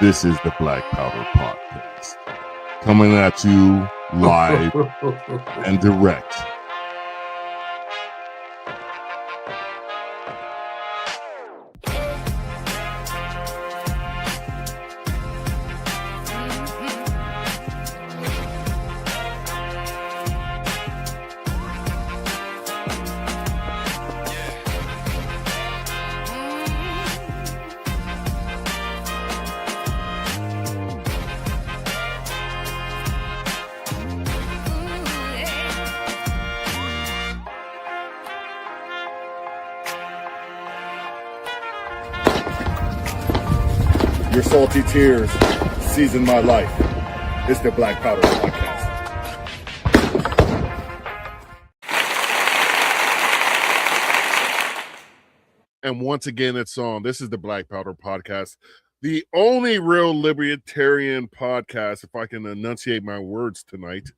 This is the Black Powder Podcast, coming at you live and direct. Your salty tears season my life. It's the Black Powder Podcast. And once again, it's on. This is the Black Powder Podcast, the only real libertarian podcast, if I can enunciate my words tonight,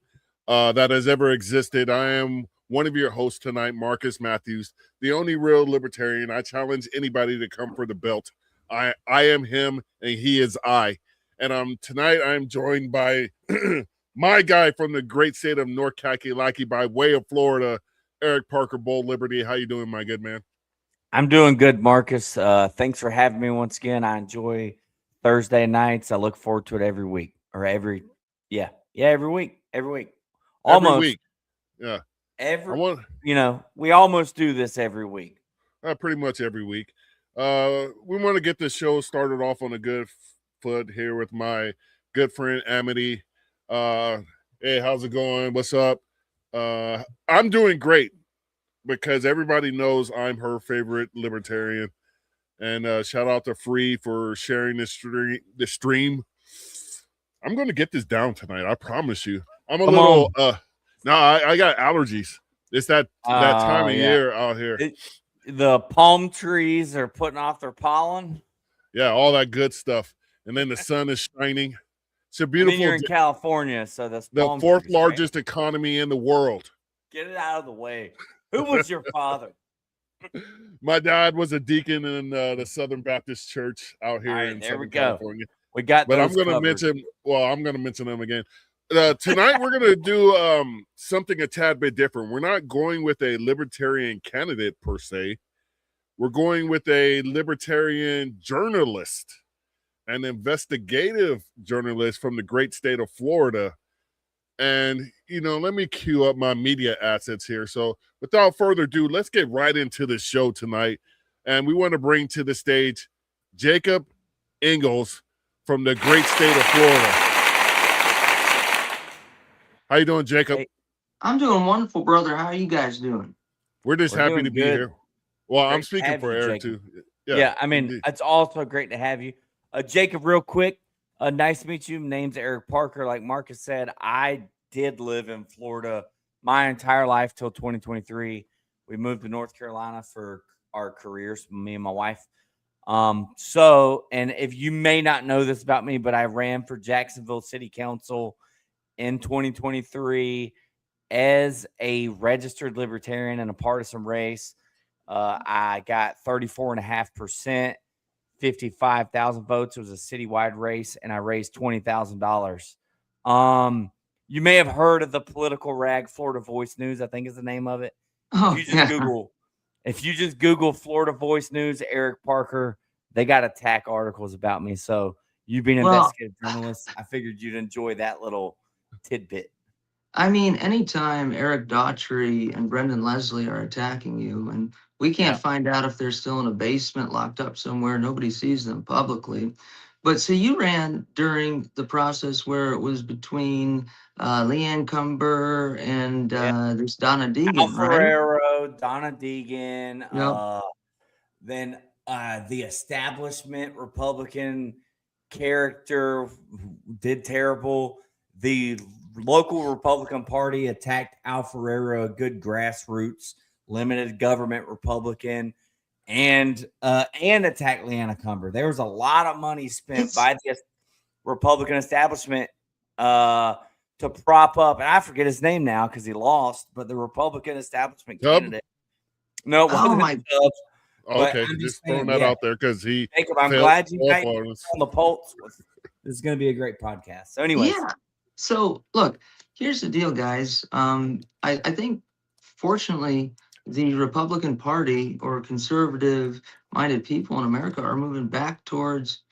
that has ever existed. I am one of your hosts tonight, Marcus Matthews, the only real libertarian. I challenge anybody to come for the belt. I am him and he is I. And tonight I'm joined by my guy from the great state of North Kakalaki by way of Florida, Eric Parker, Bold Liberty. How you doing, my good man? I'm doing good, Marcus. Thanks for having me once again. I enjoy Thursday nights. I look forward to it every week or every week. Every week. Almost. Every week. Yeah. We almost do this every week. Pretty much every week. We want to get this show started off on a good foot here with my good friend Amity. Hey, how's it going? What's up? I'm doing great because everybody knows I'm her favorite libertarian. And shout out to Free for sharing this stream. I'm going to get this down tonight. I promise you. I'm a little I got allergies. It's that time of year out here. The palm trees are putting off their pollen. Yeah, all that good stuff. And then the sun is shining. It's a beautiful. You're in California, so that's the fourth largest economy in the world. Get it out of the way. Who was your father? My dad was a deacon in the Southern Baptist Church out here in Southern California. We got, but I'm going to mention. Well, I'm going to mention them again. Tonight we're going to do something a tad bit different. We're not going with a libertarian candidate per se. We're going with a libertarian journalist, an investigative journalist from the great state of Florida. And, let me cue up my media assets here. So without further ado, let's get right into the show tonight. And we want to bring to the stage Jacob Engels from the great state of Florida. How you doing, Jacob? Hey, I'm doing wonderful, brother. How are you guys doing? We're happy to be here. Well, great, I'm speaking for Eric, Jacob. Too. Yeah, I mean, It's also great to have you. Jacob, real quick, nice to meet you. Name's Eric Parker. Like Marcus said, I did live in Florida my entire life till 2023. We moved to North Carolina for our careers, me and my wife. And if you may not know this about me, but I ran for Jacksonville City Council in 2023 as a registered libertarian in a partisan race. I got 34.5%, 55,000 votes. It was a citywide race, and I raised $20,000. You may have heard of the political rag Florida Voice News, I think is the name of it. If you just Google Florida Voice News, Eric Parker, they got attack articles about me. So you being an investigative journalist, I figured you'd enjoy that little tidbit. I mean, anytime Eric Daughtry and Brendan Leslie are attacking you, and we can't find out if they're still in a basement locked up somewhere, nobody sees them publicly. But so you ran during the process where it was between Leanne Cumber and there's Donna Deegan, Alfarero, Donna Deegan, then the establishment Republican character did terrible. The local Republican Party attacked Alfarero, a good grassroots, limited government Republican, and attacked Leanna Cumber. There was a lot of money spent by the Republican establishment to prop up, and I forget his name now because he lost, but the Republican establishment candidate. No, it wasn't But Okay, I'm just just throwing saying, that yeah, out there because he Jacob, I'm failed glad you got on us. on the pulse. This is going to be a great podcast. So, anyways, Yeah. So look, here's the deal, guys. I think fortunately the Republican Party or conservative minded people in America are moving back towards,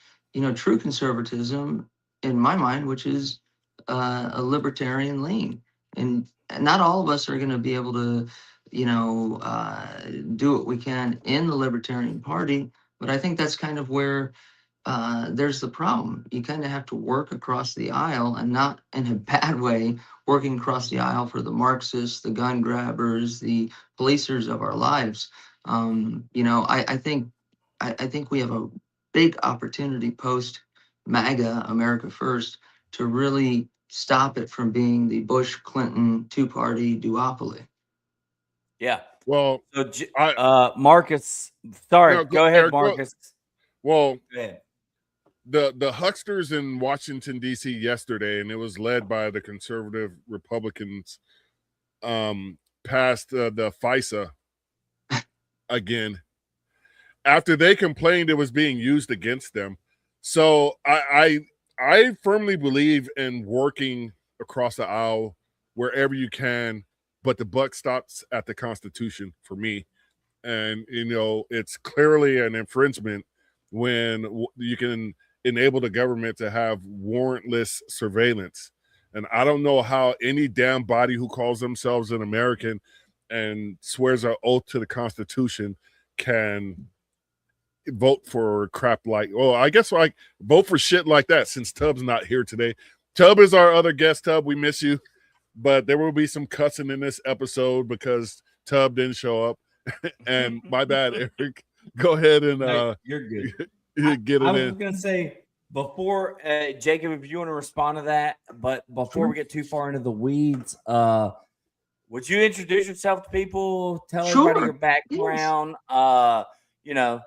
true conservatism in my mind, which is a libertarian lean. And not all of us are going to be able to, do what we can in the Libertarian Party. But I think that's kind of where there's the problem. You kind of have to work across the aisle and not in a bad way, working across the aisle for the Marxists, the gun grabbers, the policers of our lives. I think we have a big opportunity post MAGA, America First, to really stop it from being the Bush Clinton two-party duopoly. yeah. Well, So, I Marcus, sorry, no, go ahead, Eric. Marcus. Well, Go ahead. the hucksters in Washington D.C. yesterday, and it was led by the conservative Republicans, passed the FISA again after they complained it was being used against them. So I firmly believe in working across the aisle wherever you can, but the buck stops at the Constitution for me. And it's clearly an infringement when you can enable the government to have warrantless surveillance. And I don't know how any damn body who calls themselves an American and swears an oath to the Constitution can vote for crap like, well, I guess like vote for shit like that, since Tubb's not here today. Tubb is our other guest. Tubb, we miss you, but there will be some cussing in this episode because Tubb didn't show up. And my bad, Eric. Go ahead and You're good. get it I was in. just gonna say before Jacob, if you want to respond to that, but before we get too far into the weeds, would you introduce yourself to people? Tell everybody your Sure. Yes. background.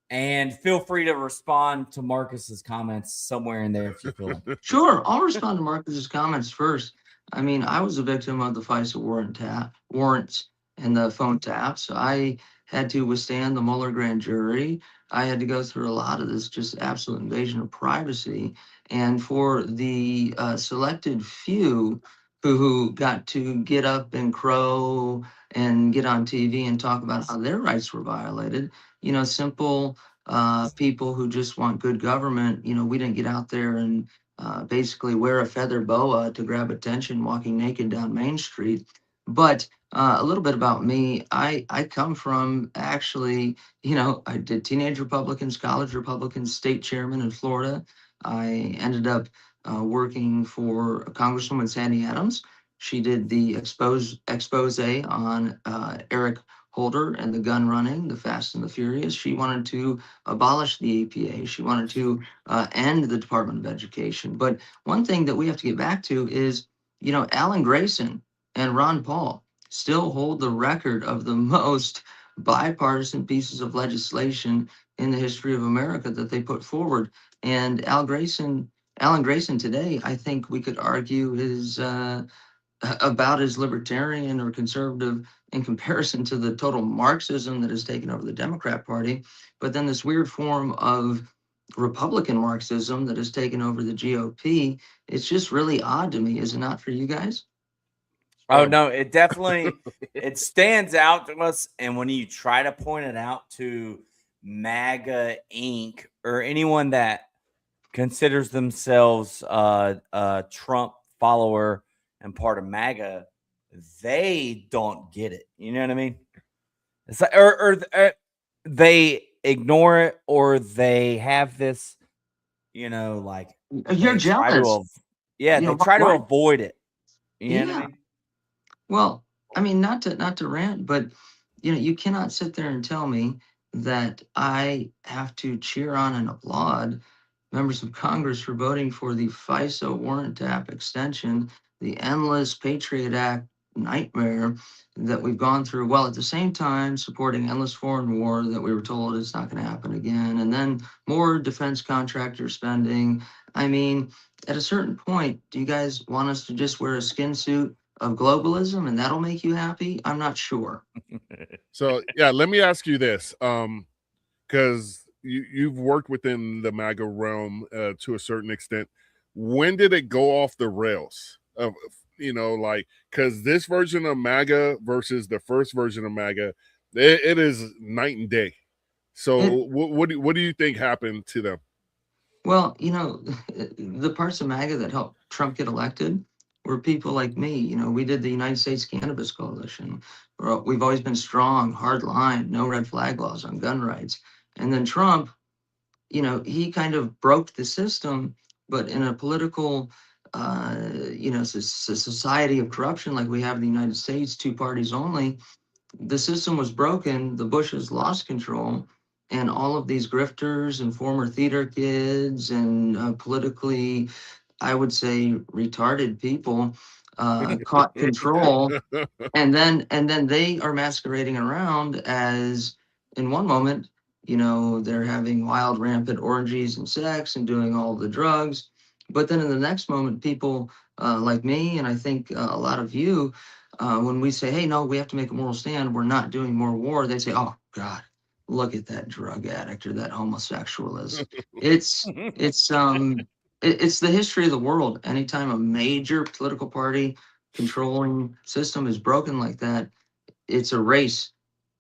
And feel free to respond to Marcus's comments somewhere in there if you feel like. Sure. I'll respond to Marcus's comments first. I mean, I was a victim of the FISA warrants and the phone taps. I had to withstand the Mueller grand jury. I had to go through a lot of this just absolute invasion of privacy. And for the selected few who got to get up and crow and get on TV and talk about how their rights were violated, simple people who just want good government, we didn't get out there and basically wear a feather boa to grab attention walking naked down Main Street. But a little bit about me, I come from actually, I did teenage Republicans, college Republicans, state chairman in Florida. I ended up working for Congresswoman Sandy Adams. She did the expose on Eric Holder and the gun running, the Fast and the Furious. She wanted to abolish the APA. She wanted to end the Department of Education. But one thing that we have to get back to is, Alan Grayson and Ron Paul still hold the record of the most bipartisan pieces of legislation in the history of America that they put forward. And Alan Grayson today, I think we could argue is about as libertarian or conservative in comparison to the total Marxism that has taken over the Democrat Party. But then this weird form of Republican Marxism that has taken over the GOP, it's just really odd to me, is it not for you guys? Oh no, it definitely it stands out to us. And when you try to point it out to MAGA Inc. or anyone that considers themselves a Trump follower and part of MAGA, they don't get it. You know what I mean? It's like, or they ignore it, or they have this, like You're they try jealous. they try to avoid it. You know what I Yeah. mean? Well, I mean, not to rant, but you cannot sit there and tell me that I have to cheer on and applaud members of Congress for voting for the FISA warrant tap extension, the endless Patriot Act nightmare that we've gone through, while at the same time supporting endless foreign war that we were told it's not going to happen again, and then more defense contractor spending. I mean, at a certain point, do you guys want us to just wear a skin suit of globalism, and that'll make you happy? I'm not sure. So yeah, let me ask you this, because you've worked within the MAGA realm to a certain extent. When did it go off the rails? Like, because this version of MAGA versus the first version of MAGA, it is night and day. So It, what do you think happened to them? well, the parts of MAGA that helped Trump get elected were people like me. We did the United States Cannabis Coalition. We've always been strong, hard line, no red flag laws on gun rights. And then Trump, he kind of broke the system, but in a political, society of corruption like we have in the United States, two parties only, the system was broken. The Bushes lost control, and all of these grifters and former theater kids and politically, I would say, retarded people caught control, and then they are masquerading around as, in one moment, they're having wild rampant orgies and sex and doing all the drugs, but then in the next moment, people like me, and I think a lot of you, when we say, hey, no, we have to make a moral stand, we're not doing more war, they say, oh God, look at that drug addict or that homosexualist. It's it's um it, it's the history of the world. Anytime a major political party controlling system is broken like that, it's a race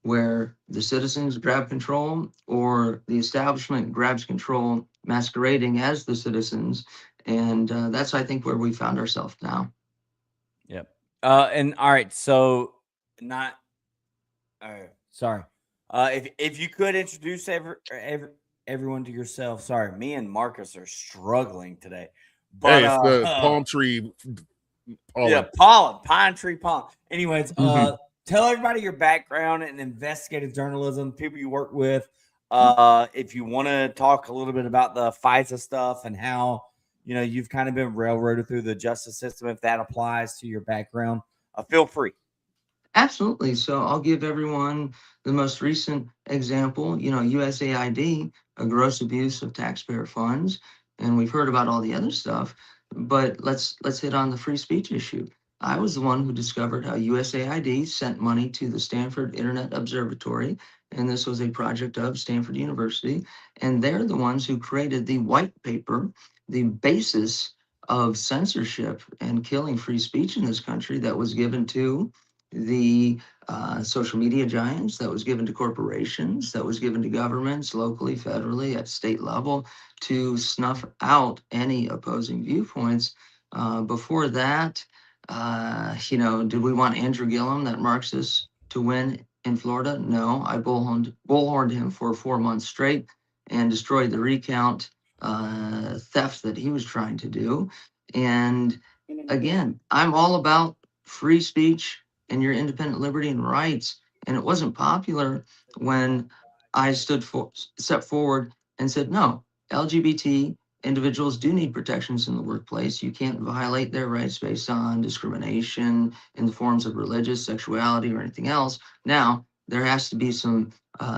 where the citizens grab control or the establishment grabs control masquerading as the citizens. And that's, I think, where we found ourselves now. Yep. And all right, so not all right, sorry. If you could introduce everyone to yourself. Sorry, me and Marcus are struggling today. But Hey, it's the palm tree yeah, pollen. pine tree pollen. Anyways, tell everybody your background in investigative journalism, people you work with. If you want to talk a little bit about the FISA stuff and how you've kind of been railroaded through the justice system, if that applies to your background, feel free. Absolutely. So I'll give everyone the most recent example. USAID, a gross abuse of taxpayer funds, and we've heard about all the other stuff. But let's hit on the free speech issue. I was the one who discovered how USAID sent money to the Stanford Internet Observatory, and this was a project of Stanford University. And they're the ones who created the white paper, the basis of censorship and killing free speech in this country, that was given to the social media giants, that was given to corporations, that was given to governments locally, federally, at state level, to snuff out any opposing viewpoints. Before that, did we want Andrew Gillum, that Marxist, to win in Florida? No, I bullhorned him for 4 months straight and destroyed the recount theft that he was trying to do. And again, I'm all about free speech and your independent liberty and rights. And it wasn't popular when I stepped forward and said, no, LGBT individuals do need protections in the workplace. You can't violate their rights based on discrimination in the forms of religious, sexuality, or anything else. Now, there has to be some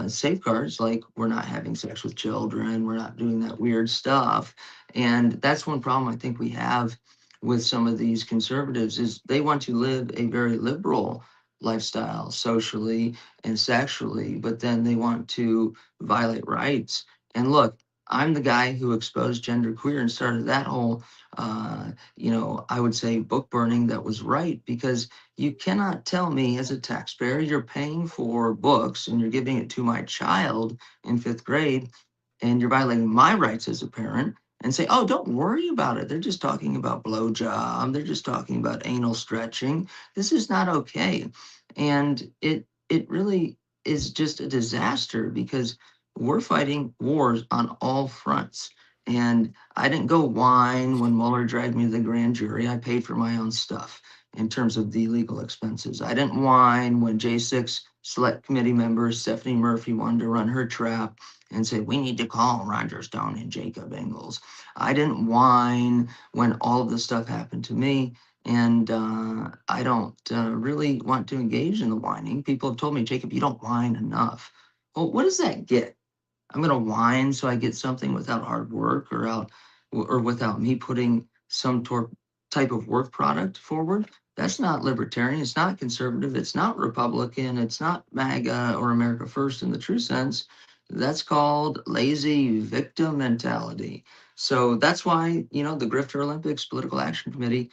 safeguards, like we're not having sex with children, we're not doing that weird stuff. And that's one problem I think we have with some of these conservatives, is they want to live a very liberal lifestyle socially and sexually, but then they want to violate rights. And look, I'm the guy who exposed genderqueer and started that whole, I would say, book burning that was right, because you cannot tell me as a taxpayer you're paying for books and you're giving it to my child in 5th grade and you're violating my rights as a parent, and say, oh, don't worry about it. They're just talking about blowjob. They're just talking about anal stretching. This is not okay. And it really is just a disaster, because we're fighting wars on all fronts. And I didn't go whine when Mueller dragged me to the grand jury. I paid for my own stuff in terms of the legal expenses. I didn't whine when J6 Select Committee member Stephanie Murphy wanted to run her trap and say, we need to call Roger Stone and Jacob Engels. I didn't whine when all of this stuff happened to me. And I don't really want to engage in the whining. People have told me, Jacob, you don't whine enough. Well, what does that get? I'm going to whine so I get something without hard work, or without me putting some type of work product forward. That's not libertarian. It's not conservative. It's not Republican. It's not MAGA or America First in the true sense. That's called lazy victim mentality. So that's why, the Grifter Olympics Political Action Committee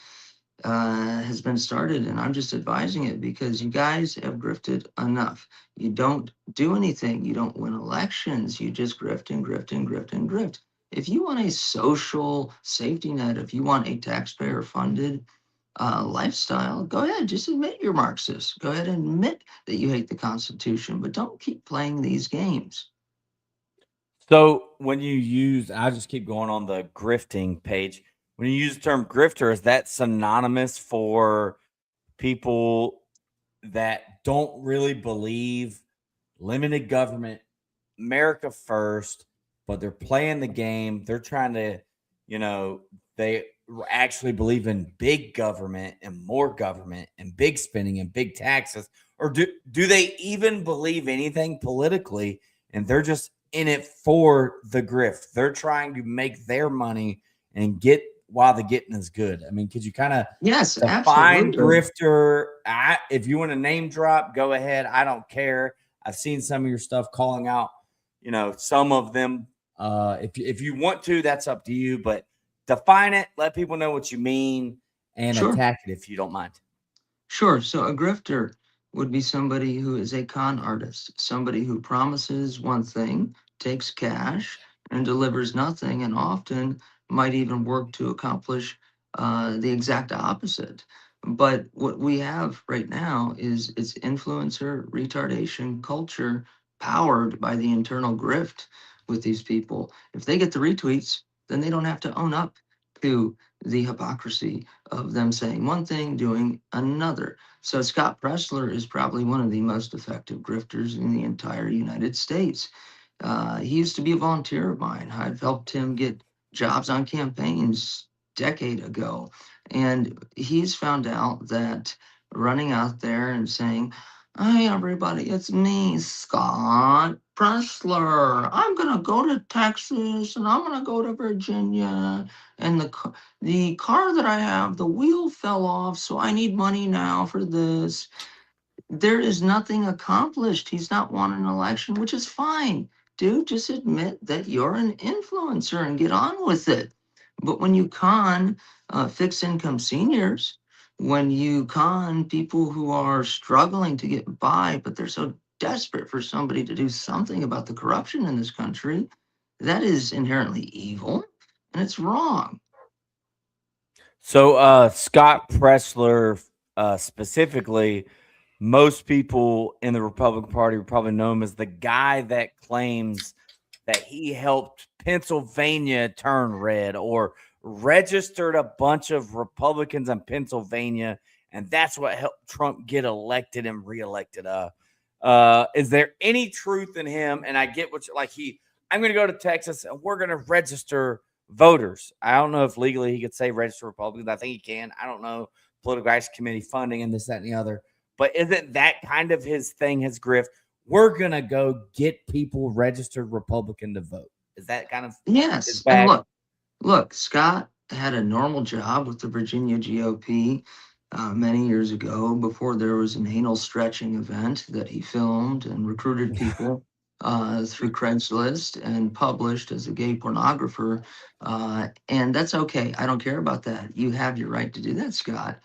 has been started, and I'm just advising it because you guys have grifted enough. You don't do anything. You don't win elections. You just grift and grift and grift and grift. If you want a social safety net, if you want a taxpayer funded lifestyle, go ahead, just admit you're Marxist. Go ahead and admit that you hate the Constitution, but don't keep playing these games. So when you use, I just keep going on the grifting page. When you use the term grifter, is that synonymous for people that don't really believe limited government, America first, but they're playing the game? They're trying to, they actually believe in big government and more government and big spending and big taxes, or do they even believe anything politically, and they're just in it for the grift? They're trying to make their money and get while the getting is good. I mean, could you kind of Yes, define absolutely. grifter? If you want to name drop, go ahead. I don't care. I've seen some of your stuff calling out, some of them. If you want to, that's up to you. But define it, let people know what you mean, and Sure. attack it if you don't mind. Sure. So a grifter would be somebody who is a con artist, somebody who promises one thing, takes cash, and delivers nothing, and often might even work to accomplish the exact opposite. But what we have right now is it's influencer retardation culture powered by the internal grift with these people. If they get the retweets, then they don't have to own up to the hypocrisy of them saying one thing, doing another. So Scott Pressler is probably one of the most effective grifters in the entire United States. He used to be a volunteer of mine. I've helped him get jobs on campaigns decade ago. And he's found out that running out there and saying, "Hey everybody, it's me, Scott Pressler. I'm gonna go to Texas and I'm gonna go to Virginia, and the car that I have, the wheel fell off, so I need money now for this." There is nothing accomplished. He's not won an election, which is fine. Dude, just admit that you're an influencer and get on with it. But when you con fixed income seniors, when you con people who are struggling to get by, but they're so desperate for somebody to do something about the corruption in this country, that is inherently evil and it's wrong. So Scott Pressler, specifically, most people in the Republican Party would probably know him as the guy that claims that he helped Pennsylvania turn red or registered a bunch of Republicans in Pennsylvania, and that's what helped Trump get elected and reelected. Is there any truth in him? And I get what I'm going to go to Texas and we're going to register voters. I don't know if legally he could say register Republicans. I think he can. I don't know political action committee funding and this, that, and the other. But isn't that kind of his thing, his grift? We're going to go get people registered Republican to vote. Is that kind of his Yes. And bag? look, Scott had a normal job with the Virginia GOP many years ago before there was an anal stretching event that he filmed and recruited people through Craigslist and published as a gay pornographer. And that's okay. I don't care about that. You have your right to do that, Scott.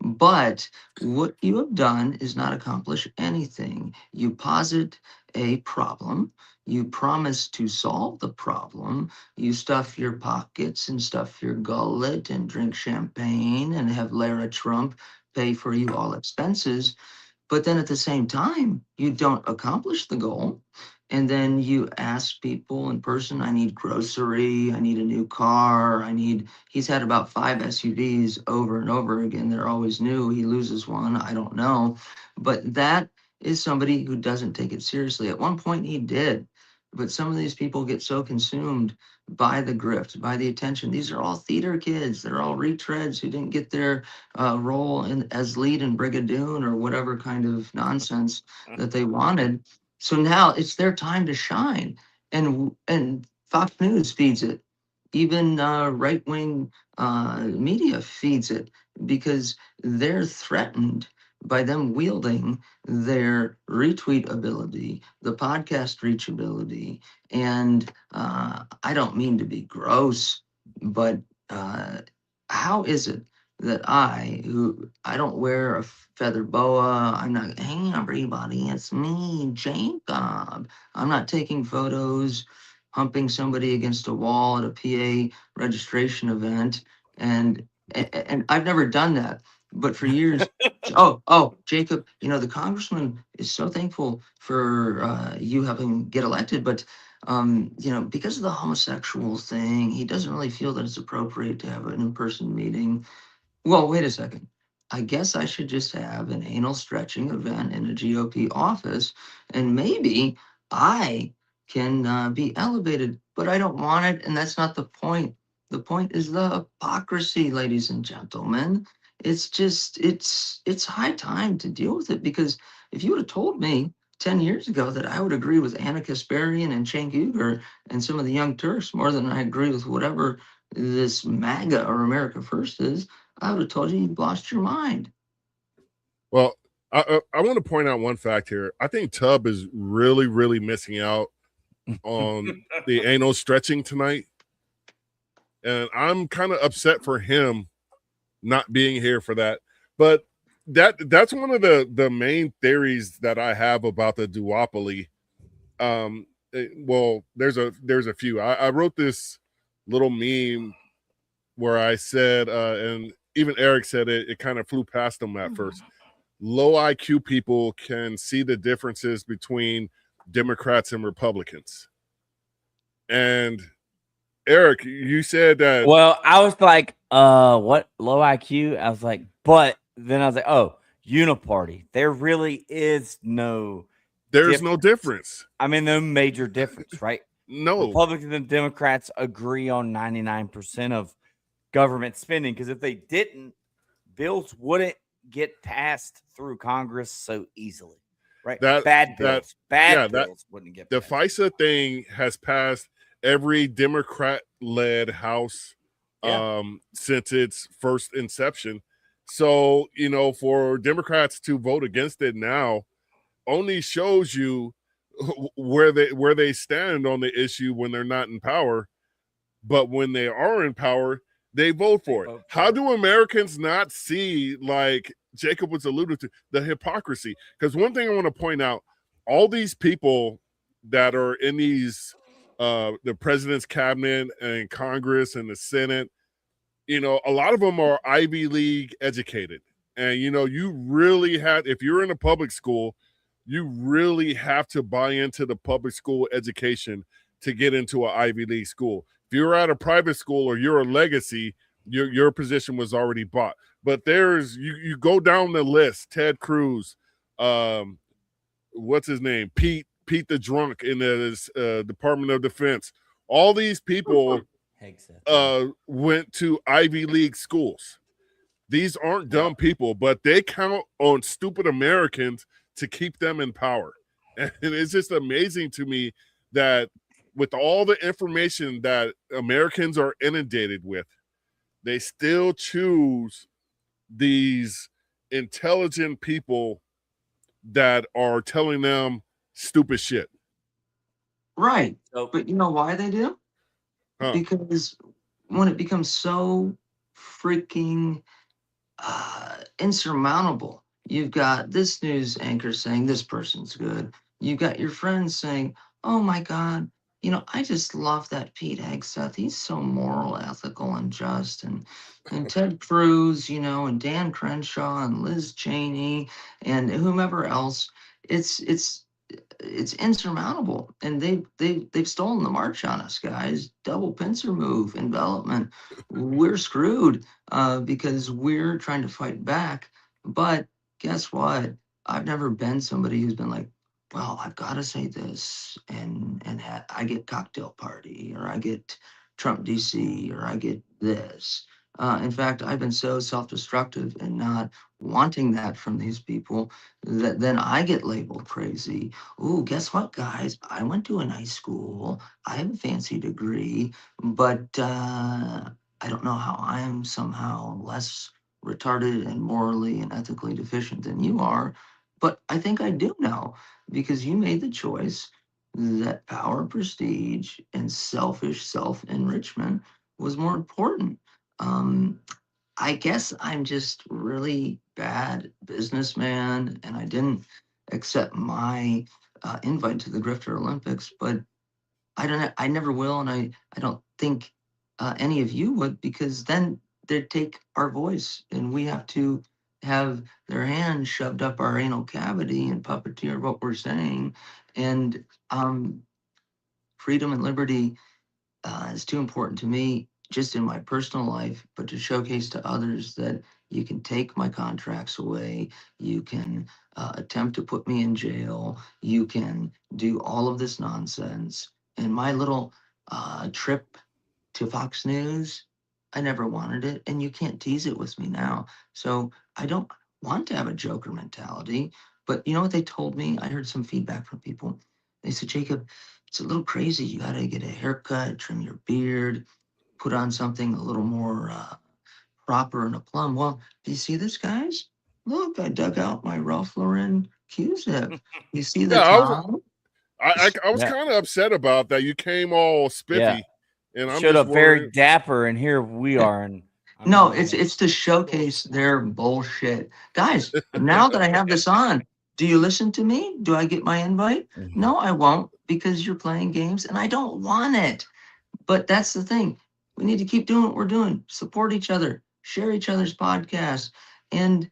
But what you have done is not accomplish anything. You posit a problem. You promise to solve the problem. You stuff your pockets and stuff your gullet and drink champagne and have Lara Trump pay for you all expenses. But then at the same time, you don't accomplish the goal. And then you ask people in person, I need grocery, I need a new car, he's had about 5 SUVs over and over again. They're always new. He loses one, I don't know. But that is somebody who doesn't take it seriously. At one point, he did. But some of these people get so consumed by the grift, by the attention. These are all theater kids. They're all retreads who didn't get their role as lead in Brigadoon or whatever kind of nonsense that they wanted. So now it's their time to shine, and Fox News feeds it. Even right-wing media feeds it because they're threatened by them wielding their retweet ability, the podcast reachability. And I don't mean to be gross, but how is it that who I don't wear a feather boa, I'm not, hey everybody, it's me, Jacob. I'm not taking photos, humping somebody against a wall at a PA registration event, and I've never done that. But for years, Jacob, the congressman is so thankful for you helping get elected, but because of the homosexual thing, he doesn't really feel that it's appropriate to have an in-person meeting. Well, wait a second. I guess I should just have an anal stretching event in a GOP office, and maybe I can be elevated, but I don't want it, and that's not the point. The point is the hypocrisy, ladies and gentlemen. It's just, it's high time to deal with it, because if you would have told me 10 years ago that I would agree with Anna Kasparian and Cenk Uygur and some of the Young Turks more than I agree with whatever this MAGA or America First is, I would have told you you've lost your mind. Well, I want to point out one fact here. I think Tubb is really, really missing out on the anal stretching tonight. And I'm kind of upset for him not being here for that. But that's one of the main theories that I have about the duopoly. Well, there's a few. I wrote this little meme where I said, and even Eric said it kind of flew past him at first. Low IQ people can see the differences between Democrats and Republicans. And Eric, you said that. Well, I was like, what, low IQ? I was like, but then I was like, oh, uniparty. There really is no There's no difference. I mean, no major difference, right? No. Republicans and Democrats agree on 99% of government spending, because if they didn't, bills wouldn't get passed through Congress so easily, right? Bad bills wouldn't get passed. The FISA thing has passed every Democrat-led House since its first inception. So, for Democrats to vote against it now only shows you where they stand on the issue when they're not in power. But when they are in power, they vote for it. How do Americans not see, like Jacob was alluded to, the hypocrisy? Because one thing I want to point out, all these people that are in these the president's cabinet and Congress and the Senate, a lot of them are Ivy League educated. And, you really have, if you're in a public school, you really have to buy into the public school education to get into an Ivy League school. If you're at a private school or you're a legacy, your position was already bought. But there's, you go down the list, Ted Cruz, what's his name? Pete the drunk in the Department of Defense. All these people went to Ivy League schools. These aren't dumb people, but they count on stupid Americans to keep them in power. And it's just amazing to me that with all the information that Americans are inundated with, they still choose these intelligent people that are telling them stupid shit. Right. But you know why they do? Because when it becomes so freaking insurmountable, you've got this news anchor saying this person's good. You've got your friends saying, oh my God, I just love that Pete Hegseth. He's so moral, ethical, and just. And Ted Cruz, and Dan Crenshaw and Liz Cheney and whomever else. It's insurmountable, and they've stolen the march on us, guys. Double pincer move, envelopment. We're screwed because we're trying to fight back. But guess what? I've never been somebody who's been like, well, I've got to say this, and I get cocktail party, or I get Trump DC, or I get this. In fact, I've been so self-destructive and not wanting that from these people that then I get labeled crazy. Ooh, guess what, guys? I went to a nice school. I have a fancy degree, but I don't know how I am somehow less retarded and morally and ethically deficient than you are. But I think I do know because you made the choice that power, prestige, and selfish self enrichment was more important. Um, I guess I'm just really bad businessman, and I didn't accept my invite to the Grifter Olympics. But I don't. I never will, and I don't think any of you would, because then they'd take our voice, and we have to have their hands shoved up our anal cavity and puppeteer what we're saying. And freedom and liberty is too important to me just in my personal life, but to showcase to others that you can take my contracts away, you can attempt to put me in jail, you can do all of this nonsense. And my little trip to Fox News, I never wanted it, and you can't tease it with me now. So I don't want to have a Joker mentality. But you know what they told me? I heard some feedback from people. They said, Jacob, it's a little crazy. You got to get a haircut, trim your beard, put on something a little more proper and a plum. Well, do you see this, guys? Look, I dug out my Ralph Lauren Q-zip. You see the Yeah, top? I was Yeah. kind of upset about that. You came all spiffy, and I'm Showed just up very worried. dapper, and here we are. And I No, mean, it's to showcase their bullshit. Guys, now that I have this on, do you listen to me? Do I get my invite? No, I won't, because you're playing games and I don't want it. But that's the thing. We need to keep doing what we're doing. Support each other, share each other's podcasts, and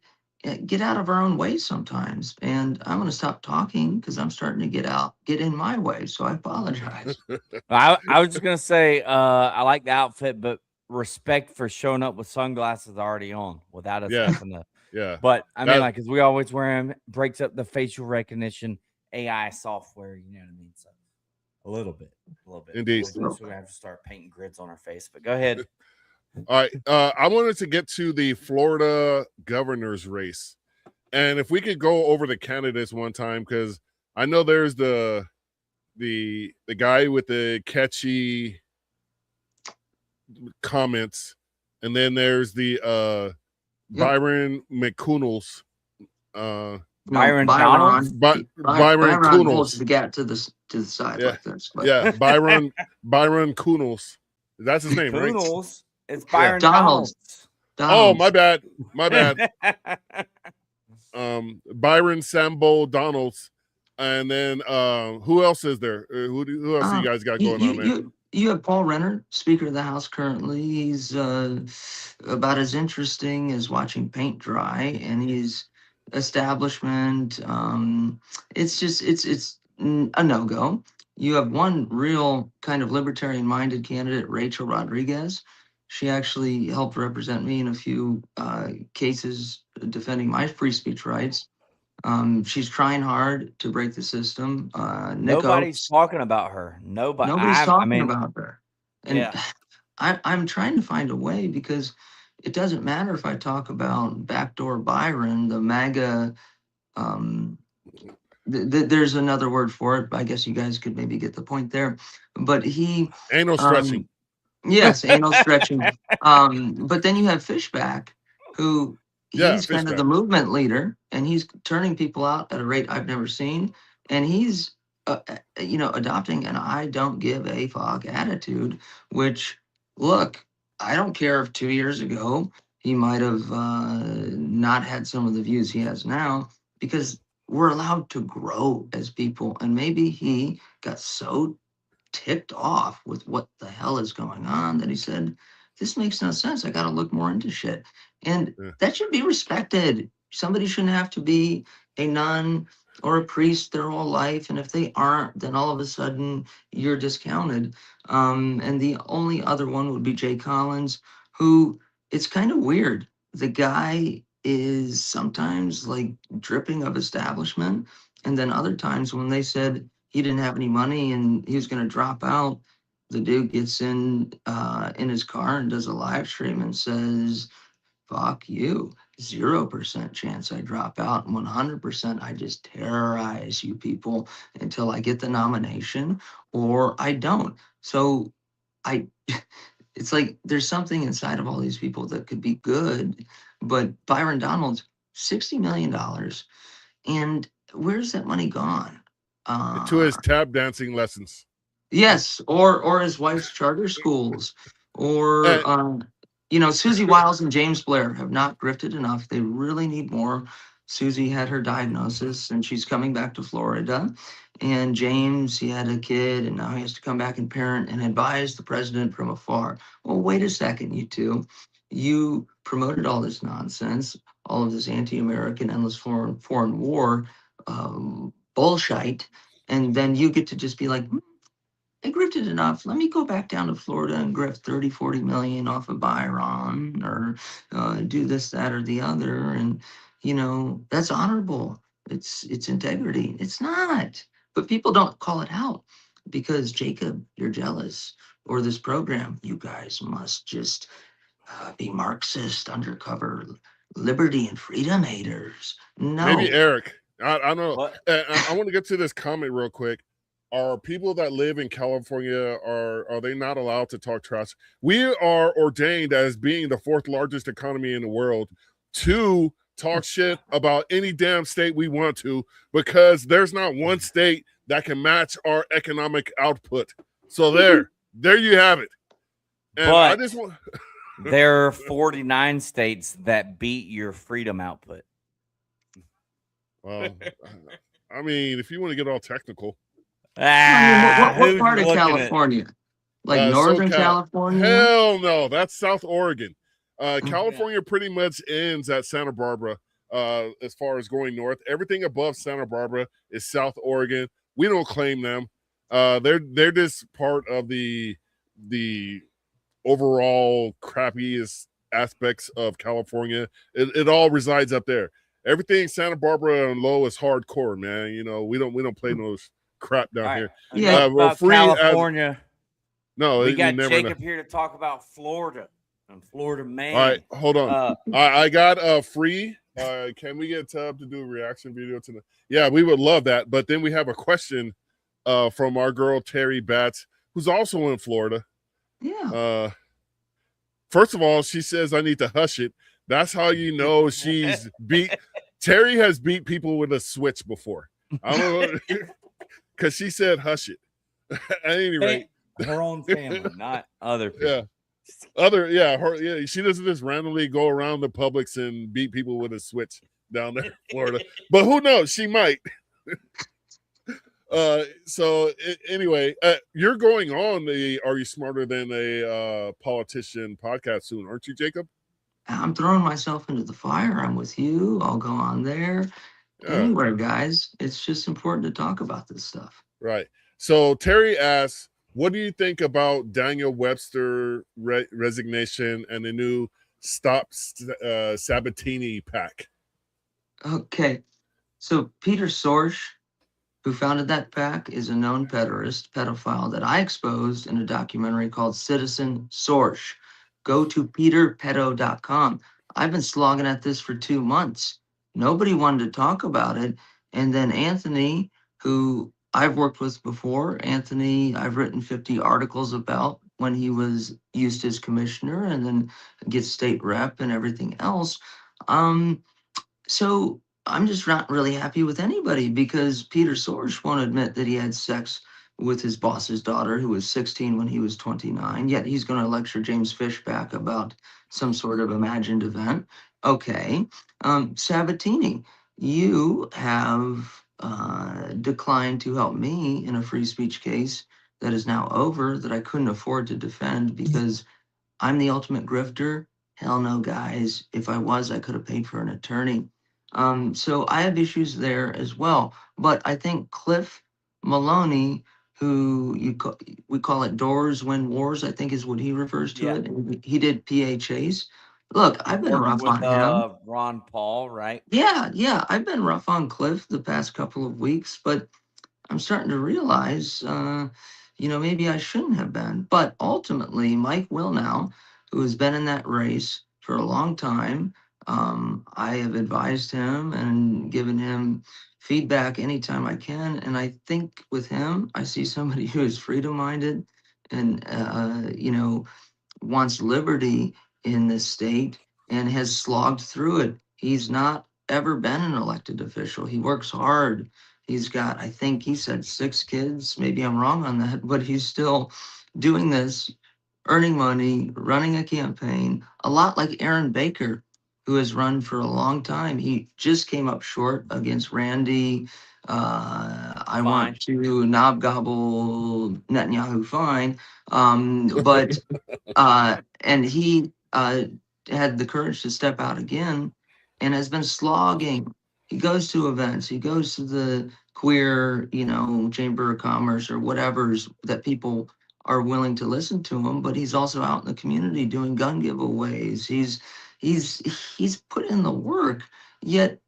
get out of our own way sometimes. And I'm going to stop talking because I'm starting to get in my way. So I apologize. I was just gonna say, I like the outfit, but respect for showing up with sunglasses already on without us Yeah, having to. yeah. But I mean, That like, cause we always wear them, breaks up the facial recognition AI software. You know what I mean? So a little bit. indeed. Eventually, we have to start painting grids on our face. But go ahead. All right. I wanted to get to the Florida governor's race, and if we could go over the candidates one time, because I know there's the guy with the catchy comments, and then there's the Yep. Byron McCoonels. No, Byron Donalds? Byron Byron holds Coonels. the gap to the side Yeah. like this. But Yeah, Byron Coonels. That's his name, right? Poonles. It's Byron Donalds. Oh, my Donalds. bad. Byron Sambo Donalds, and then who else is there? Who else you guys got going on there? You have Paul Renner, Speaker of the House currently. He's about as interesting as watching paint dry, and he's establishment. It's a no go. You have one real kind of libertarian minded candidate, Rachel Rodriguez. She actually helped represent me in a few cases defending my free speech rights. She's trying hard to break the system. Nick Nobody's Oates, talking about her. nobody's I talking mean, about her. And yeah. I'm trying to find a way, because it doesn't matter if I talk about backdoor Byron, the MAGA. Um, there's another word for it. I guess you guys could maybe get the point there. But he, Anal stretching. yes, anal stretching. But then you have Fishback, who he's kind of the movement leader, and he's turning people out at a rate I've never seen. And he's, adopting an I don't give a fuck attitude, which, look, I don't care if 2 years ago he might have not had some of the views he has now, because we're allowed to grow as people. And maybe he got so ticked off with what the hell is going on that he said, this makes no sense. I got to look more into shit. And that should be respected. Somebody shouldn't have to be a nun or a priest their whole life. And if they aren't, then all of a sudden you're discounted. And the only other one would be Jay Collins, who, it's kind of weird. The guy is sometimes like dripping of establishment. And then other times when they said he didn't have any money and he was going to drop out, the dude gets in his car and does a live stream and says, fuck you. 0% chance I drop out, and 100% I just terrorize you people until I get the nomination or I don't. So I it's like there's something inside of all these people that could be good, but Byron Donalds, $60 million. And where's that money gone? To his tap dancing lessons. Yes, or his wife's charter schools, or And Susie Wiles and James Blair have not grifted enough. They really need more. Susie had her diagnosis, and she's coming back to Florida. And James, he had a kid, and now he has to come back and parent and advise the president from afar. Well, wait a second, you two. You promoted all this nonsense, all of this anti-American, endless foreign war bullshit, and then you get to just be like, I grifted enough. Let me go back down to Florida and grift 30, 40 million off of Byron, or do this, that, or the other. And, that's honorable. It's integrity. It's not. But people don't call it out because, Jacob, you're jealous. Or this program, you guys must just be Marxist, undercover liberty and freedom haters. No. maybe Eric. I don't know. What? I want to get to this comment real quick. Are people that live in California, are they not allowed to talk trash? We are ordained as being the 4th largest economy in the world to talk shit about any damn state we want to, because there's not one state that can match our economic output. So there you have it. And I But just want there are 49 states that beat your freedom output. well, I mean, if you want to get all technical. What part of California? Like Northern SoCal. California? Hell no, that's South Oregon. Mm-hmm. California pretty much ends at Santa Barbara as far as going north. Everything above Santa Barbara is South Oregon. We don't claim them. They're just part of the overall crappiest aspects of California. It all resides up there. Everything Santa Barbara and low is hardcore, man. We don't play no crap down here. Yeah, about California. No, we you got never Jacob know. here to talk about Florida and Florida, Maine. All right, hold on. I got free. Can we get Tub to do a reaction video tonight? Yeah, we would love that. But then we have a question from our girl Terry Batts, who's also in Florida. Yeah. First of all, she says I need to hush it. That's how you know she's beat. Terry has beat people with a switch before. I don't know, because she said hush it. At any rate, her own family, not other people. Yeah. She doesn't just randomly go around the Publix and beat people with a switch down there in Florida. But who knows? She might. Anyway, you're going on the Are You Smarter Than a Politician podcast soon, aren't you, Jacob? I'm throwing myself into the fire. I'm with you. I'll go on there. Anywhere, guys. It's just important to talk about this stuff. Right. So Terry asks, what do you think about Daniel Webster resignation and the new Stop Sabatini pack? Okay. So Peter Sorge, who founded that pack, is a known pedophile that I exposed in a documentary called Citizen Sorge. Go to peterpedo.com. I've been slogging at this for 2 months. Nobody wanted to talk about it. And then Anthony, who I've worked with before, I've written 50 articles about when he was used as commissioner and then gets state rep and everything else. So I'm just not really happy with anybody because Peter Sorge won't admit that he had sex with his boss's daughter, who was 16 when he was 29, yet he's going to lecture James Fishback about some sort of imagined event. Okay. Sabatini, you have declined to help me in a free speech case that is now over that I couldn't afford to defend because I'm the ultimate grifter. Hell no, guys. If I was, I could have paid for an attorney. So I have issues there as well. But I think Cliff Maloney, who we call it Doors Win Wars, I think is what he refers to it. And he did PHAs. Look, I've been rough on him. Ron Paul, right? Yeah. I've been rough on Cliff the past couple of weeks, but I'm starting to realize maybe I shouldn't have been. But ultimately, Mike Wilnow, who has been in that race for a long time, I have advised him and given him feedback anytime I can. And I think with him, I see somebody who is freedom minded and, wants liberty in this state and has slogged through it. He's not ever been an elected official. He works hard. He's got, I think he said 6 kids. Maybe I'm wrong on that, but he's still doing this, earning money, running a campaign, a lot like Aaron Baker, who has run for a long time. He just came up short against Randy. I Fine. want to knob gobble Netanyahu fine. But and he had the courage to step out again and has been slogging. He goes to events, he goes to the queer, Chamber of Commerce or whatever's that people are willing to listen to him, but he's also out in the community doing gun giveaways. He's he's put in the work, yet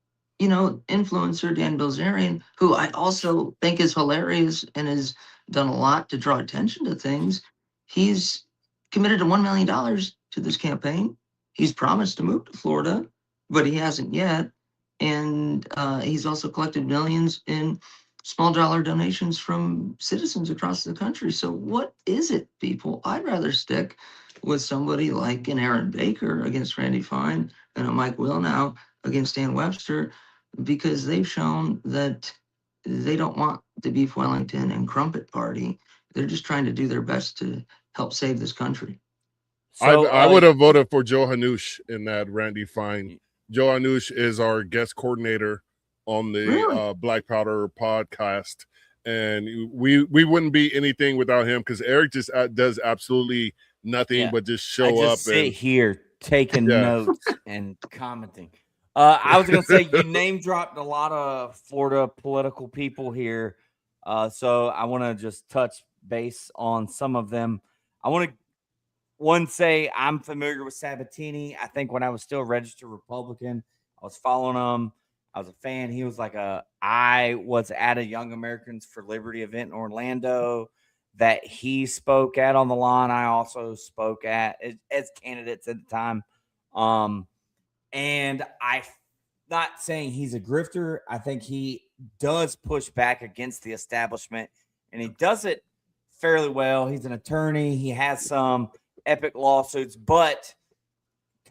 influencer Dan Bilzerian, who I also think is hilarious and has done a lot to draw attention to things, he's committed to $1 million to this campaign. He's promised to move to Florida, but he hasn't yet. And he's also collected millions in small dollar donations from citizens across the country. So, what is it, people? I'd rather stick with somebody like an Aaron Baker against Randy Fine and a Mike Wilnow against Dan Webster because they've shown that they don't want the Beef Wellington and Crumpet Party. They're just trying to do their best to help save this country. So I would have voted for Joe Hanush in that Randy Fine. Joe Hanush is our guest coordinator on the Really? Black Powder podcast, and we wouldn't be anything without him because Eric just does absolutely nothing Yeah. but just I show just up sit and here taking yeah. notes and commenting. I was gonna say you name dropped a lot of Florida political people here, so I want to just touch base on some of them. I want to one say I'm familiar with Sabatini. I think when I was still a registered Republican, I was following him. I was a fan. He was I was at a Young Americans for Liberty event in Orlando that he spoke at on the lawn. I also spoke at as candidates at the time. Um, and I not saying he's a grifter. I think he does push back against the establishment and he does it fairly well. He's an attorney. He has some epic lawsuits, but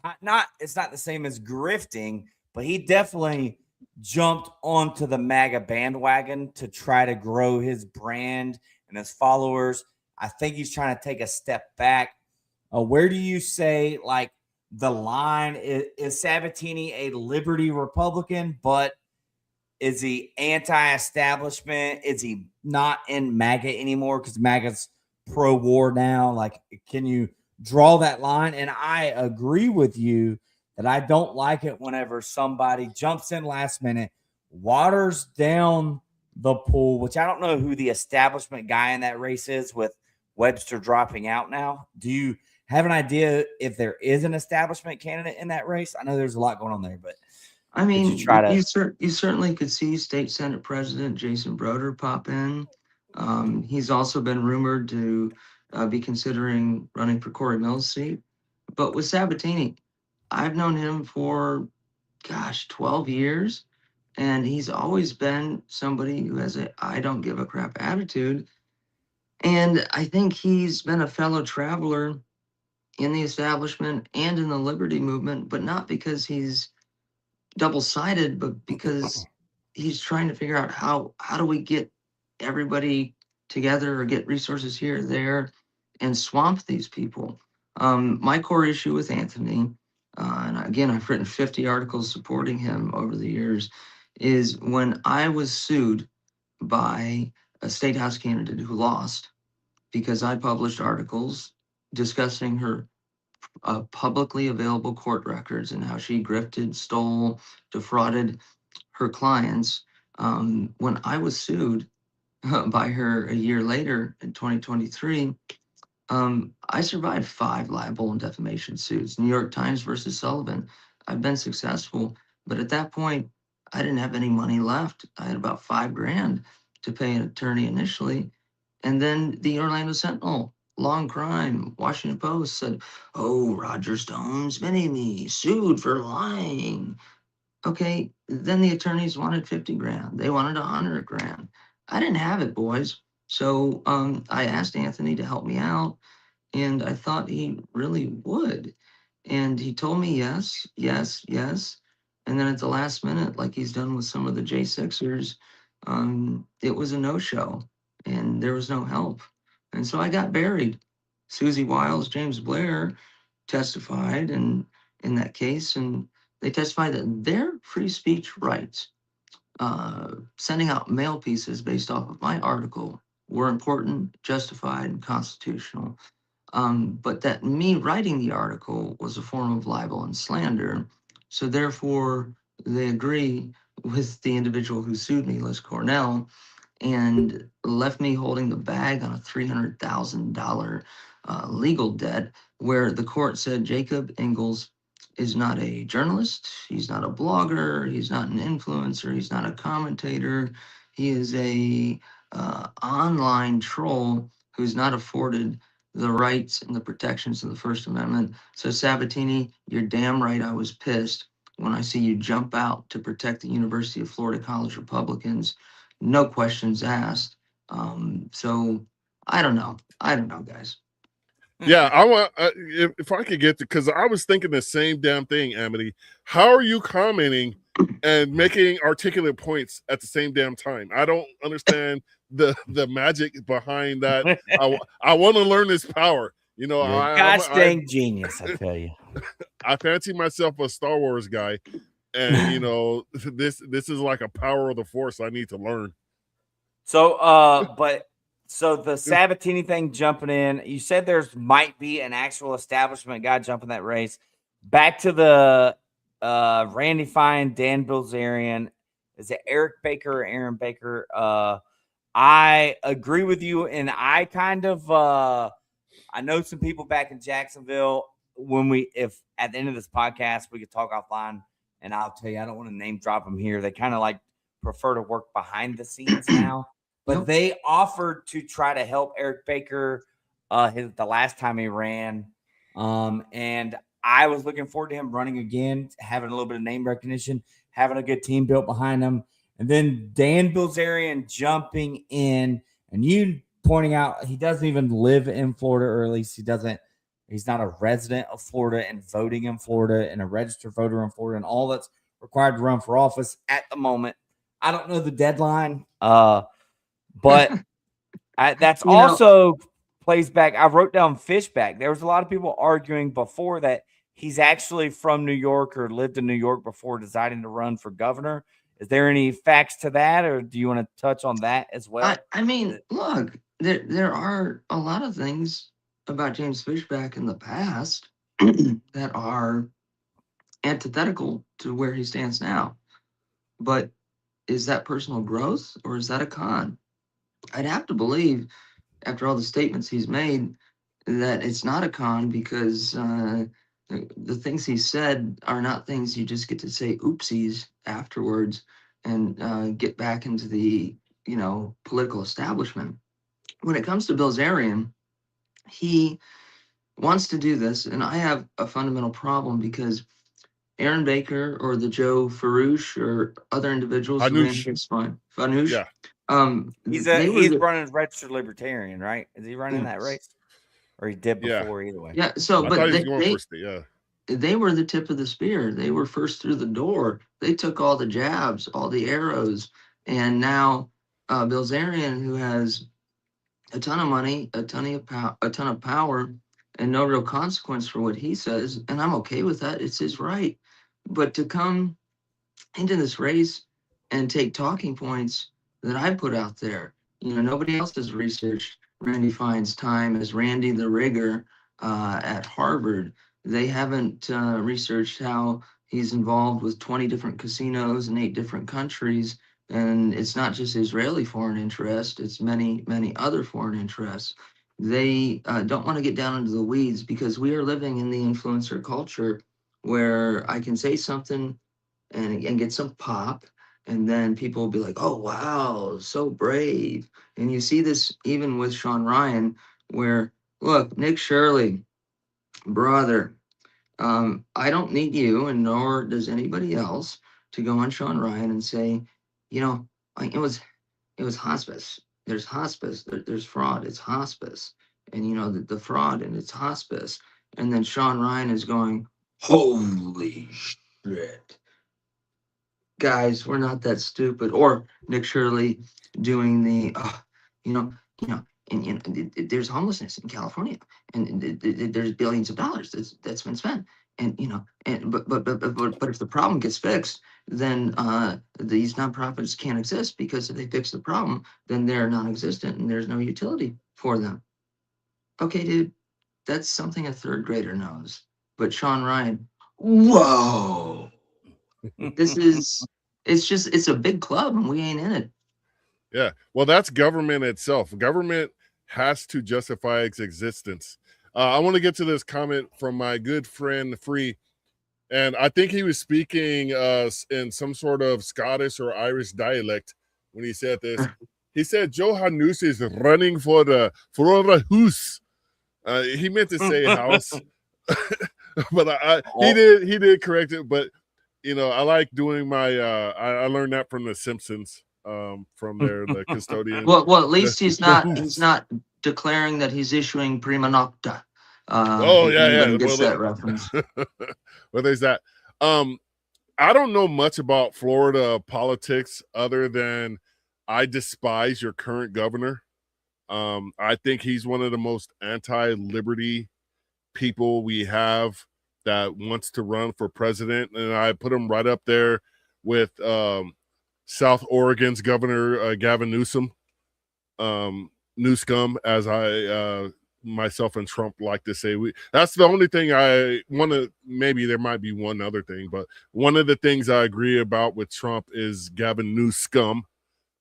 it's not the same as grifting, but he definitely jumped onto the MAGA bandwagon to try to grow his brand and his followers. I think he's trying to take a step back. Where do you say the line is Sabatini a liberty Republican, but is he anti-establishment? Is he not in MAGA anymore because MAGA's pro-war now? Can you draw that line? And I agree with you that I don't like it whenever somebody jumps in last minute, waters down the pool, which I don't know who the establishment guy in that race is with Webster dropping out now. Do you have an idea if there is an establishment candidate in that race? I know there's a lot going on there, but I mean, you try to you certainly could see State Senate President Jason Broder pop in. He's also been rumored to be considering running for Corey Mills' seat. But with Sabatini, I've known him for, 12 years. And he's always been somebody who has a I don't give a crap attitude. And I think he's been a fellow traveler in the establishment and in the liberty movement, but not because he's double-sided, but because he's trying to figure out how do we get everybody together or get resources here or there and swamp these people. My core issue with Anthony, and again, I've written 50 articles supporting him over the years, is when I was sued by a state house candidate who lost because I published articles discussing her publicly available court records and how she grifted, stole, defrauded her clients. When I was sued by her a year later in 2023, I survived 5 libel and defamation suits, New York Times versus Sullivan. I've been successful, but at that point, I didn't have any money left. I had about $5,000 to pay an attorney initially. And then the Orlando Sentinel, long crime, Washington Post said, "Oh, Roger Stone's mini-me sued for lying." Okay, then the attorneys wanted 50 grand. They wanted 100 grand. I didn't have it, boys. So I asked Anthony to help me out, and I thought he really would. And he told me yes, yes, yes. And then at the last minute, like he's done with some of the J6ers, it was a no-show and there was no help. And so I got buried. Susie Wiles, James Blair testified in that case, and they testified that their free speech rights, sending out mail pieces based off of my article, were important, justified, and constitutional. But that me writing the article was a form of libel and slander. So therefore, they agree with the individual who sued me, Liz Cornell, and left me holding the bag on a $300,000 legal debt, where the court said Jacob Engels is not a journalist, he's not a blogger, he's not an influencer, he's not a commentator, he is a online troll who's not afforded the rights and the protections of the First Amendment. So Sabatini, you're damn right I was pissed when I see you jump out to protect the University of Florida College Republicans, no questions asked. So I don't know. I don't know, guys. Yeah, I want if I could get to, because I was thinking the same damn thing, Amity. How are you commenting and making articulate points at the same damn time? I don't understand the magic behind that. I want to learn this power. You know, Gosh dang genius, I tell you. I fancy myself a Star Wars guy, and you know, this is like a power of the Force I need to learn. So, so the Sabatini thing jumping in, you said there's might be an actual establishment guy jumping that race. Back to the Randy Fine, Dan Bilzerian. Is it Eric Baker or Aaron Baker? I agree with you, and I kind of I know some people back in Jacksonville. If at the end of this podcast we could talk offline, and I'll tell you, I don't want to name drop them here. They kind of like prefer to work behind the scenes now. But they offered to try to help Eric Baker the last time he ran. And I was looking forward to him running again, having a little bit of name recognition, having a good team built behind him. And then Dan Bilzerian jumping in, and you pointing out he doesn't even live in Florida, or at least he's not a resident of Florida and voting in Florida and a registered voter in Florida and all that's required to run for office at the moment. I don't know the deadline. But that's also plays back. I wrote down Fishback. There was a lot of people arguing before that he's actually from New York or lived in New York before deciding to run for governor. Is there any facts to that, or do you want to touch on that as well? I mean, look, there are a lot of things about James Fishback in the past that are antithetical to where he stands now. But is that personal growth or is that a con? I'd have to believe, after all the statements he's made, that it's not a con, because the things he said are not things you just get to say oopsies afterwards and get back into the political establishment. When it comes to Bilzerian, he wants to do this, and I have a fundamental problem, because Aaron Baker or the Joe Farouche or other individuals who ran against Farouche. Yeah. He's running as registered libertarian, right? Is he running that race? Or he did before, either way. Yeah, so but they were the tip of the spear. They were first through the door. They took all the jabs, all the arrows, and now Bilzerian, who has a ton of money, a ton of power, and no real consequence for what he says, and I'm okay with that. It's his right. But to come into this race and take talking points that I put out there, nobody else has researched Randy Fine's time as Randy the Rigger at Harvard. They haven't researched how he's involved with 20 different casinos in 8 different countries. And it's not just Israeli foreign interest, it's many, many other foreign interests. They don't want to get down into the weeds, because we are living in the influencer culture where I can say something and get some pop, And then people will be like, oh, wow, so brave. And you see this even with Sean Ryan, where, look, Nick Shirley, brother, I don't need you, and nor does anybody else, to go on Sean Ryan and say, you know, like it was hospice. There's hospice. There's fraud. It's hospice. And you know the fraud, and it's hospice. And then Sean Ryan is going, holy shit, guys, we're not that stupid. Or Nick Shirley doing the, you know, you know, and you know, there's homelessness in California, and there's billions of dollars that's been spent, and you know, and but if the problem gets fixed, then these nonprofits can't exist, because if they fix the problem, then they're non-existent and there's no utility for them. Okay, dude, that's something a third grader knows. But Sean Ryan, whoa. This is it's a big club and we ain't in it. Yeah. Well, that's government itself. Government has to justify its existence. I want to get to this comment from my good friend Free, and I think he was speaking in some sort of Scottish or Irish dialect when he said this. He said Joe Hanus is running for the house. He meant to say house, but he did correct it. But you know, I like doing my. I learned that from The Simpsons. From the custodian. Well, at least he's not declaring that he's issuing prima nocta. Oh yeah, anybody gets that reference. Well, there's that. I don't know much about Florida politics other than I despise your current governor. I think he's one of the most anti-liberty people we have that wants to run for president, and I put him right up there with South Oregon's governor Gavin Newsom, Newscum, as I myself and Trump like to say. That's the only thing I want to. Maybe there might be one other thing, but one of the things I agree about with Trump is Gavin Newscum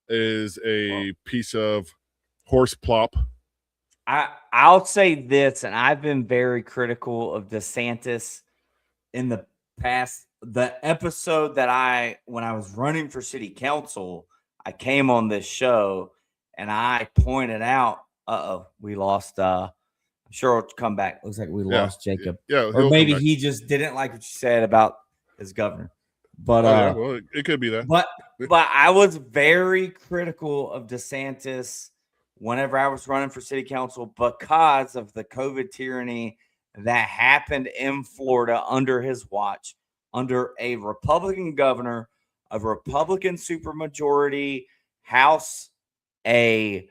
is a piece of horse plop. I'll say this, and I've been very critical of DeSantis in the past. The episode that when I was running for city council, I came on this show and I pointed out, we lost, I'm sure it'll come back. Looks like we lost Jacob. Yeah. Or maybe he just didn't like what you said about his governor. But well, it could be that. But I was very critical of DeSantis whenever I was running for city council because of the COVID tyranny that happened in Florida under his watch, under a Republican governor, a Republican supermajority House, a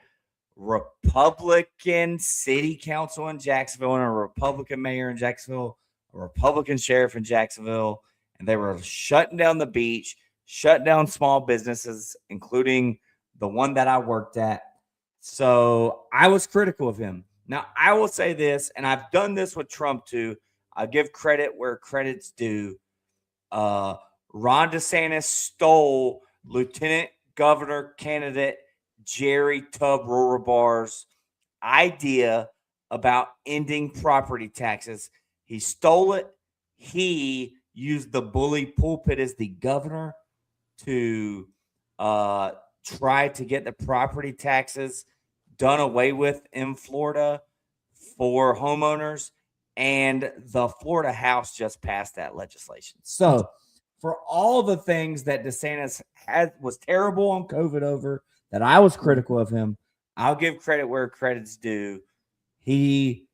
Republican city council in Jacksonville, and a Republican mayor in Jacksonville, a Republican sheriff in Jacksonville, and they were shutting down the beach, shut down small businesses, including the one that I worked at. So I was critical of him. Now, I will say this, and I've done this with Trump too. I'll give credit where credit's due. Ron DeSantis stole Lieutenant Governor candidate Jerry Tubb Rohrabacher's idea about ending property taxes. He stole it. He used the bully pulpit as the governor to try to get the property taxes done away with in Florida for homeowners, and the Florida House just passed that legislation. So for all the things that DeSantis was terrible on COVID over, that I was critical of him, I'll give credit where credit's due. He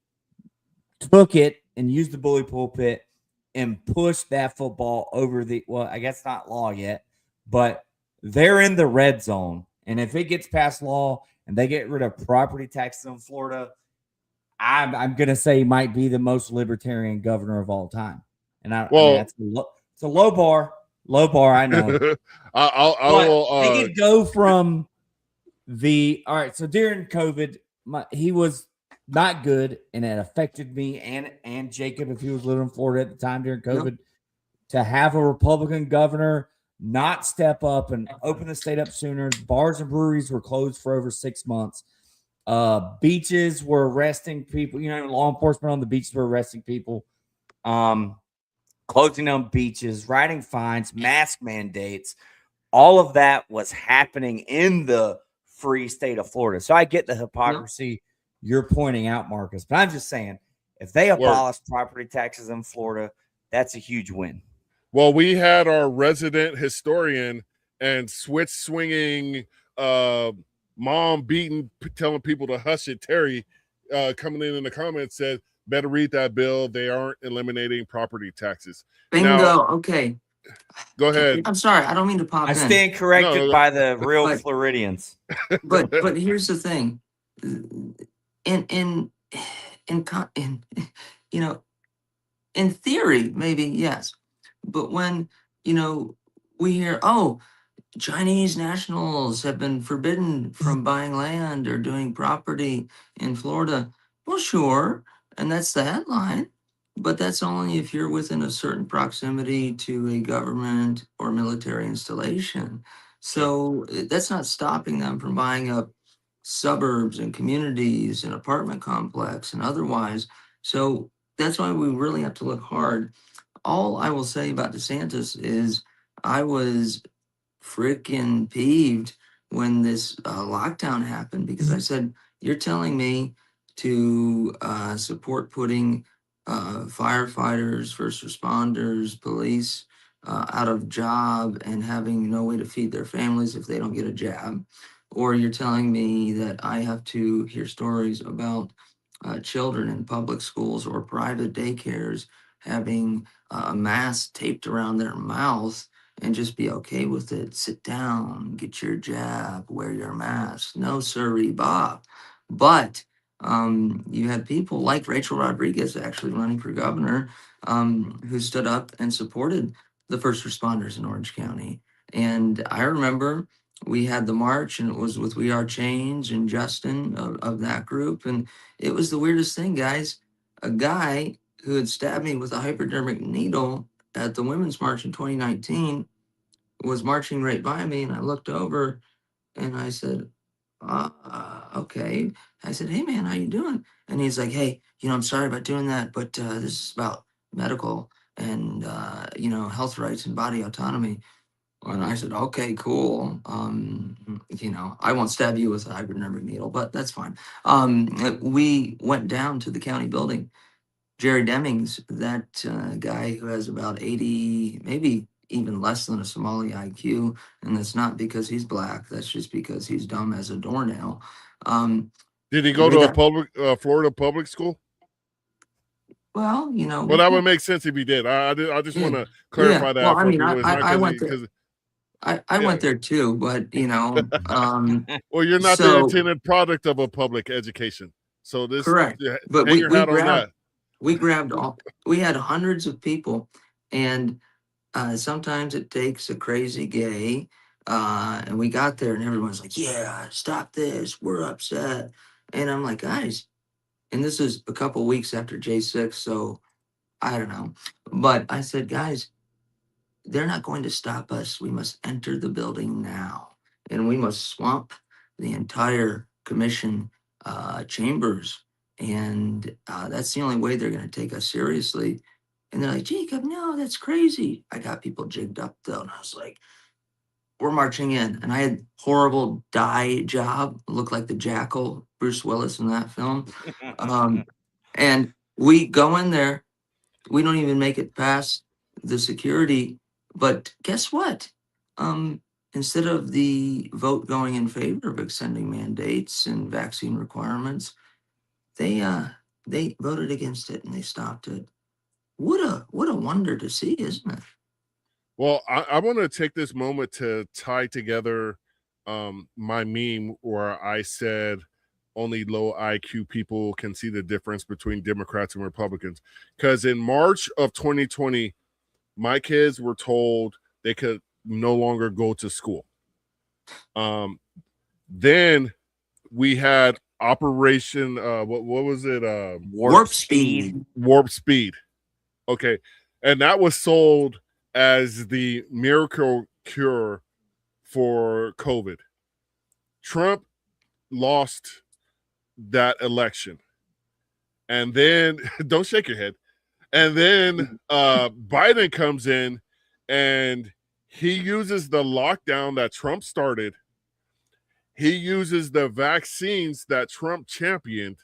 took it and used the bully pulpit and pushed that football over I guess not law yet, but they're in the red zone. And if it gets past law and they get rid of property taxes in Florida, I'm going to say he might be the most libertarian governor of all time. And I mean, it's a low bar, I know. They could go from all right. So during COVID, he was not good, and it affected me and Jacob if he was living in Florida at the time during COVID. Yep. To have a Republican governor not step up and open the state up sooner. Bars and breweries were closed for over 6 months. Beaches were arresting people. Law enforcement on the beaches were arresting people. Closing down beaches, writing fines, mask mandates. all of that was happening in the free state of Florida. So I get the hypocrisy you're pointing out, Marcus, but I'm just saying, if they abolish property taxes in Florida, that's a huge win. Well, we had our resident historian and switch swinging, mom beating, telling people to hush it, Terry, coming in the comments said, better read that bill. They aren't eliminating property taxes. Bingo. Now, okay. Go ahead. I'm sorry. I don't mean to pop I in. stand corrected by the real Floridians. But here's the thing. In you know, in theory, maybe yes. But when, we hear, oh, Chinese nationals have been forbidden from buying land or doing property in Florida. Well, sure. And that's the headline. But that's only if you're within a certain proximity to a government or military installation. So that's not stopping them from buying up suburbs and communities and apartment complex and otherwise. So that's why we really have to look hard. All I will say about DeSantis is I was freaking peeved when this lockdown happened because I said, you're telling me to support putting firefighters, first responders, police out of job and having no way to feed their families if they don't get a jab. Or you're telling me that I have to hear stories about children in public schools or private daycares having a mask taped around their mouth and just be okay with it. Sit down, get your jab, wear your mask. No, sirree, Bob. But you had people like Rachel Rodriguez actually running for governor who stood up and supported the first responders in Orange County. And I remember we had the march and it was with We Are Change and Justin of that group. And it was the weirdest thing, guys. A guy who had stabbed me with a hypodermic needle at the Women's March in 2019 was marching right by me, and I looked over and I said, okay. I said, hey man, how you doing? And he's like, hey, I'm sorry about doing that, but this is about medical and health rights and body autonomy. And I said, okay, cool. I won't stab you with a hypodermic needle, but that's fine. We went down to the county building. Jerry Demings, that guy who has about 80, maybe even less than a Somali IQ, and that's not because he's black. That's just because he's dumb as a doornail. Did he go to a public Florida public school? Well, well, that would make sense if he did. I just want to clarify that. Well, I mean, I went there. I went there too, but well, you're not the intended product of a public education. So this correct. But hang your hat on that. We grabbed we had hundreds of people, and sometimes it takes a crazy gay. And we got there and everyone's like, yeah, stop this. We're upset. And I'm like, guys, and this is a couple weeks after J6. So I don't know. But I said, guys, they're not going to stop us. We must enter the building now. And we must swamp the entire commission chambers. And that's the only way they're going to take us seriously. And they're like, Jacob, no, that's crazy. I got people jigged up though. And I was like, we're marching in. And I had horrible dye job, looked like the jackal, Bruce Willis in that film. And we go in there. We don't even make it past the security. But guess what? Instead of the vote going in favor of extending mandates and vaccine requirements, they voted against it and they stopped it. What a wonder to see, isn't it? Well, I want to take this moment to tie together my meme where I said only low IQ people can see the difference between Democrats and Republicans. Because in March of 2020, my kids were told they could no longer go to school. Then we had Operation, what was it? Warp Speed. Warp Speed. Okay. And that was sold as the miracle cure for COVID. Trump lost that election. And then, don't shake your head. And then Biden comes in and He uses the lockdown that Trump started. He uses the vaccines that Trump championed,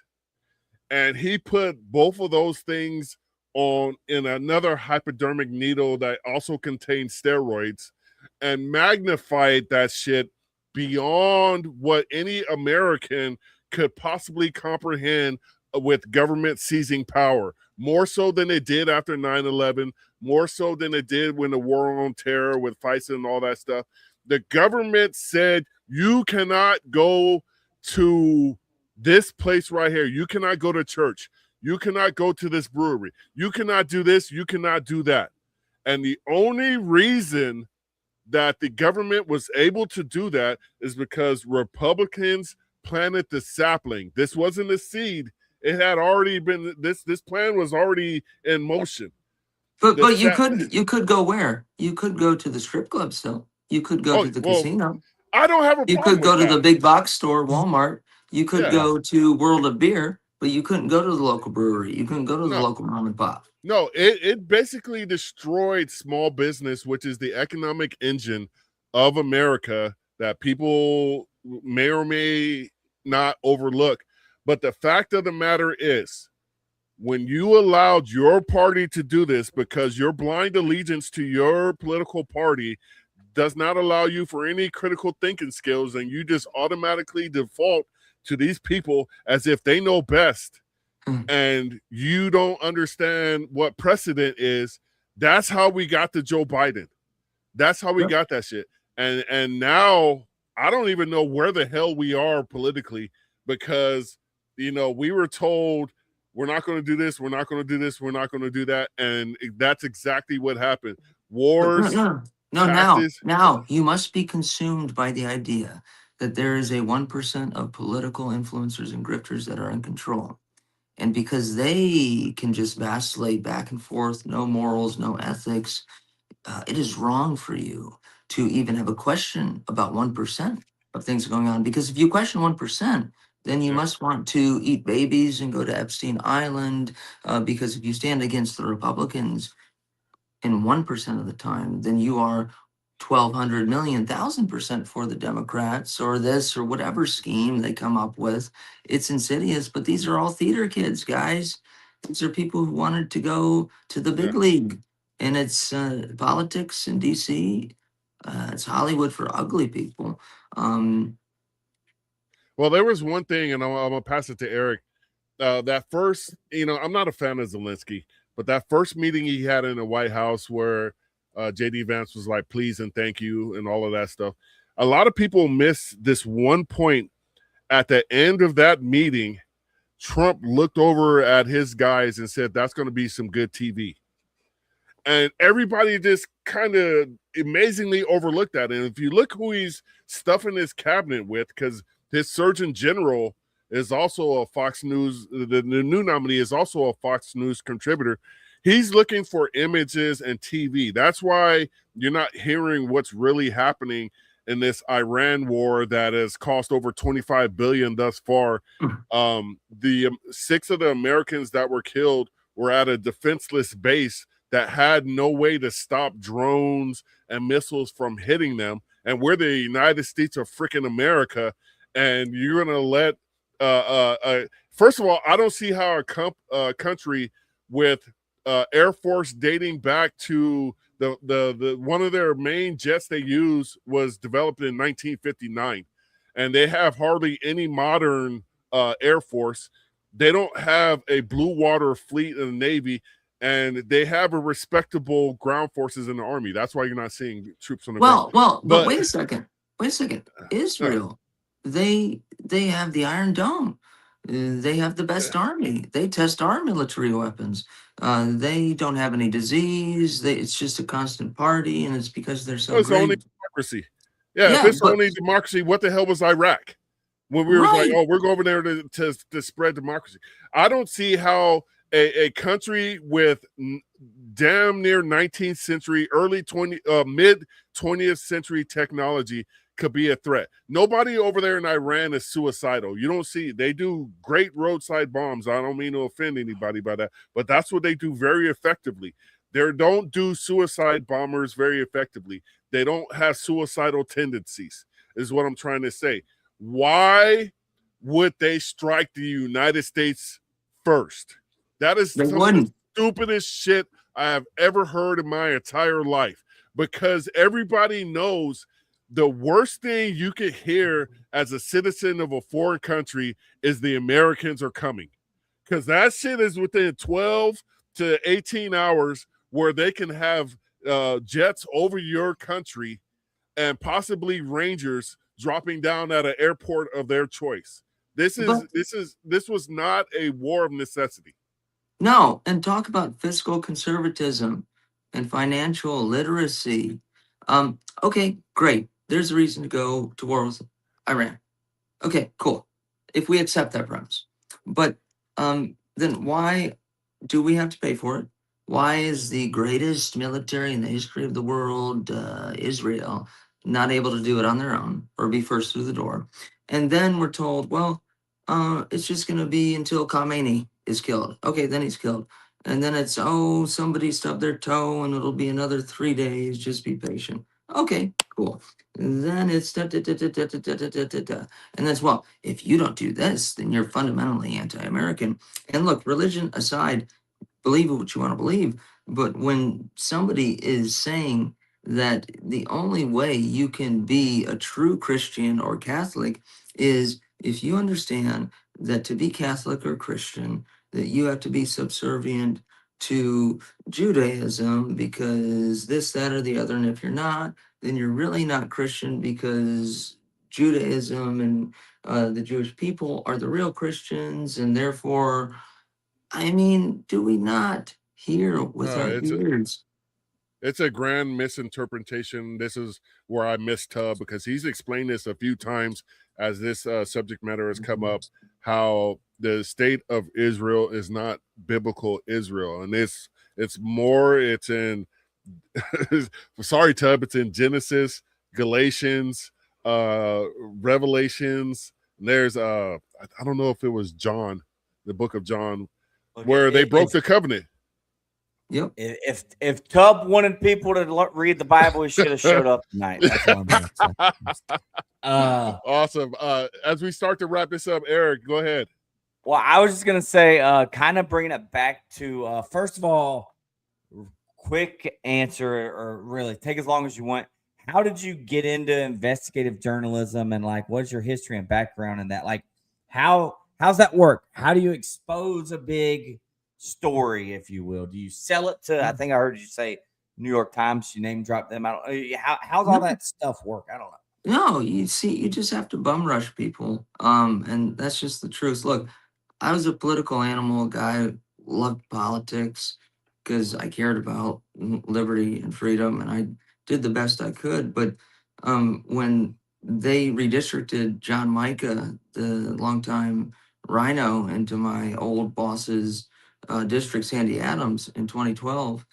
and he put both of those things on in another hypodermic needle that also contains steroids and magnified that shit beyond what any American could possibly comprehend with government seizing power. More so than it did after 9/11, more so than it did when the war on terror with FISA and all that stuff. The government said, you cannot go to this place right here. You cannot go to church. You cannot go to this brewery. You cannot do this. You cannot do that. And the only reason that the government was able to do that is because Republicans planted the sapling. This wasn't a seed. It had already been, this plan was already in motion. But you could go where? You could go to the strip club still. You could go to the casino. I don't have a problem. You could go to the big box store, Walmart. You could go to World of Beer, but you couldn't go to the local brewery. You couldn't go to the local mom and pop. No, it basically destroyed small business, which is the economic engine of America that people may or may not overlook. But the fact of the matter is, when you allowed your party to do this because your blind allegiance to your political party does not allow you for any critical thinking skills, and you just automatically default to these people as if they know best, and you don't understand what precedent is, that's how we got to Joe Biden. That's how we got that shit. And now I don't even know where the hell we are politically, because, you know, we were told we're not going to do this, we're not going to do this, we're not going to do that, and that's exactly what happened. Wars. No, now you must be consumed by the idea that there is a 1% of political influencers and grifters that are in control. And because they can just vacillate back and forth, no morals, no ethics, it is wrong for you to even have a question about 1% of things going on. Because if you question 1%, then you must want to eat babies and go to Epstein Island. Because if you stand against the Republicans in 1% of the time, then you are 1,200 million, 1,000% for the Democrats, or this or whatever scheme they come up with. It's insidious, but these are all theater kids, guys. These are people who wanted to go to the big league, and it's politics in DC. It's Hollywood for ugly people. Well, there was one thing, and I'm gonna pass it to Eric. That first, you know, I'm not a fan of Zelensky, but that first meeting he had in the White House where J.D. Vance was like, please and thank you and all of that stuff. A lot of people miss this one point. At the end of that meeting, Trump looked over at his guys and said, that's going to be some good TV. And everybody just kind of amazingly overlooked that. And if you look who he's stuffing his cabinet with, because his Surgeon General is also a Fox News, the new nominee is also a Fox News contributor. He's looking for images and TV. That's why you're not hearing what's really happening in this Iran war that has cost over $25 billion thus far. The 6 of the Americans that were killed were at a defenseless base that had no way to stop drones and missiles from hitting them. And we're the United States of freaking America, and you're going to let first of all, I don't see how a country with Air Force dating back to the one of their main jets they use was developed in 1959, and they have hardly any modern Air Force. They don't have a blue water fleet in the Navy, and they have a respectable ground forces in the Army. That's why you're not seeing troops on the ground. But wait a second. Israel, they have the Iron Dome. They have the best army. They test our military weapons. They don't have any disease. It's just a constant party, and it's because they're so great. Only democracy. Yeah, if it's only democracy, what the hell was Iraq? When we were like, oh, we're going over there to spread democracy. I don't see how a country with damn near 19th century, mid 20th century technology could be a threat. Nobody over there in Iran is suicidal. You don't see, they do great roadside bombs. I don't mean to offend anybody by that, but that's what they do very effectively. They don't do suicide bombers very effectively. They don't have suicidal tendencies, is what I'm trying to say. Why would they strike the United States first? That is They some of the wouldn't. stupidest shit I have ever heard in my entire life, because everybody knows the worst thing you could hear as a citizen of a foreign country is the Americans are coming. Because that shit is within 12 to 18 hours where they can have jets over your country and possibly Rangers dropping down at an airport of their choice. This was not a war of necessity. No, and talk about fiscal conservatism and financial literacy. Okay, great. There's a reason to go to war with Iran. Okay, cool. If we accept that premise. But then why do we have to pay for it? Why is the greatest military in the history of the world, Israel, not able to do it on their own or be first through the door? And then we're told, well, it's just going to be until Khamenei is killed. Okay, then he's killed. And then it's, oh, somebody stubbed their toe and it'll be another 3 days. Just be patient. Okay, cool. And then it's da, da, da, da, da, da, da, da, da, da. And that's, well, if you don't do this, then you're fundamentally anti-American. And look, religion aside, believe what you want to believe. But when somebody is saying that the only way you can be a true Christian or Catholic is if you understand that to be Catholic or Christian, that you have to be subservient to Judaism because this, that, or the other. And if you're not, then you're really not Christian because Judaism and the Jewish people are the real Christians, and therefore, I mean, do we not hear with our ears? It's a grand misinterpretation. This is where I miss Tubb, because he's explained this a few times as this subject matter has come up, how the state of Israel is not biblical Israel. And it's in, sorry, Tubb, it's in Genesis, Galatians, Revelations. And there's, I don't know if it was John, the book of John, where they broke the covenant. Yep. If Tubb wanted people to read the Bible, he should have showed up tonight. That's all I'm going to say. Awesome. As we start to wrap this up, Eric, go ahead. Well, I was just going to say, kind of bringing it back to, first of all, quick answer, or really take as long as you want. How did you get into investigative journalism, and like, what's your history and background in that? Like, how's that work? How do you expose a big story, if you will? Do you sell it to, I think I heard you say New York Times, you name drop them out. How's all that stuff work? I don't know. No, you see, you just have to bum rush people. And that's just the truth. Look, I was a political animal guy, loved politics because I cared about liberty and freedom, and I did the best I could. But when they redistricted John Micah, the longtime rhino, into my old boss's district, Sandy Adams, in 2012,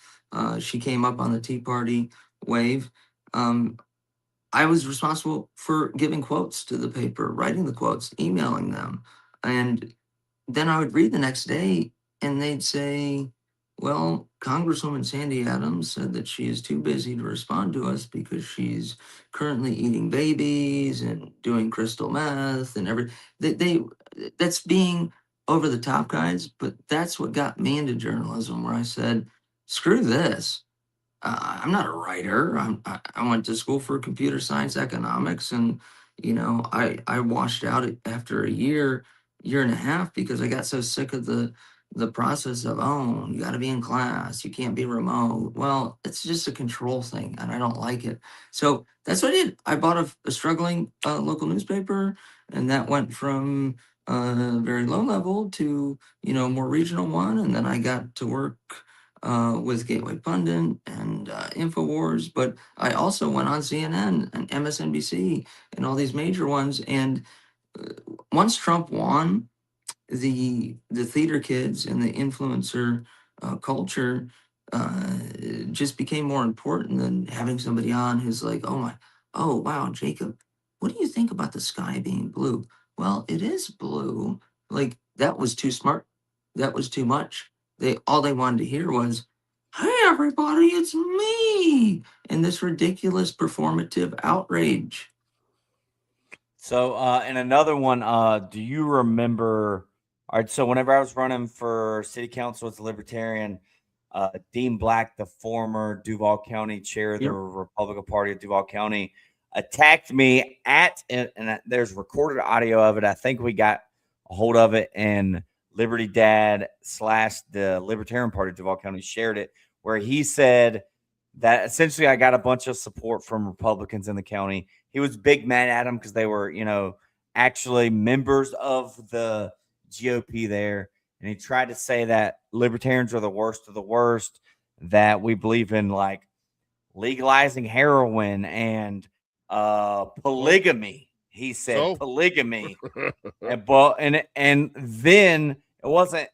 she came up on the Tea Party wave. I was responsible for giving quotes to the paper, writing the quotes, emailing them. And then I would read the next day and they'd say, well, Congresswoman Sandy Adams said that she is too busy to respond to us because she's currently eating babies and doing crystal meth and that's being over the top, guys. But that's what got me into journalism, where I said, screw this. I'm not a writer. I went to school for computer science economics, and I washed out after a year and a half because I got so sick of the process of, oh, you got to be in class, you can't be remote. Well, it's just a control thing, and I don't like it. So that's what I did. I bought a struggling local newspaper, and that went from very low level to more regional one, and then I got to work with Gateway Pundit and InfoWars, but I also went on CNN and MSNBC and all these major ones. And once Trump won, the theater kids and the influencer culture just became more important than having somebody on who's like, oh wow, Jacob, what do you think about the sky being blue? Well, it is blue. Like, that was too smart. That was too much. All they wanted to hear was, hey, everybody, it's me, in this ridiculous performative outrage. So, and another one, do you remember? All right, so whenever I was running for city council as a libertarian, Dean Black, the former Duval County chair of the Yep. Republican Party of Duval County, attacked me and there's recorded audio of it. I think we got a hold of it, and Liberty Dad / the Libertarian Party of Duval County shared it, where he said that essentially I got a bunch of support from Republicans in the county. He was big mad at them because they were, actually members of the GOP there. And he tried to say that libertarians are the worst of the worst, that we believe in like legalizing heroin and polygamy. He said polygamy. and then it wasn't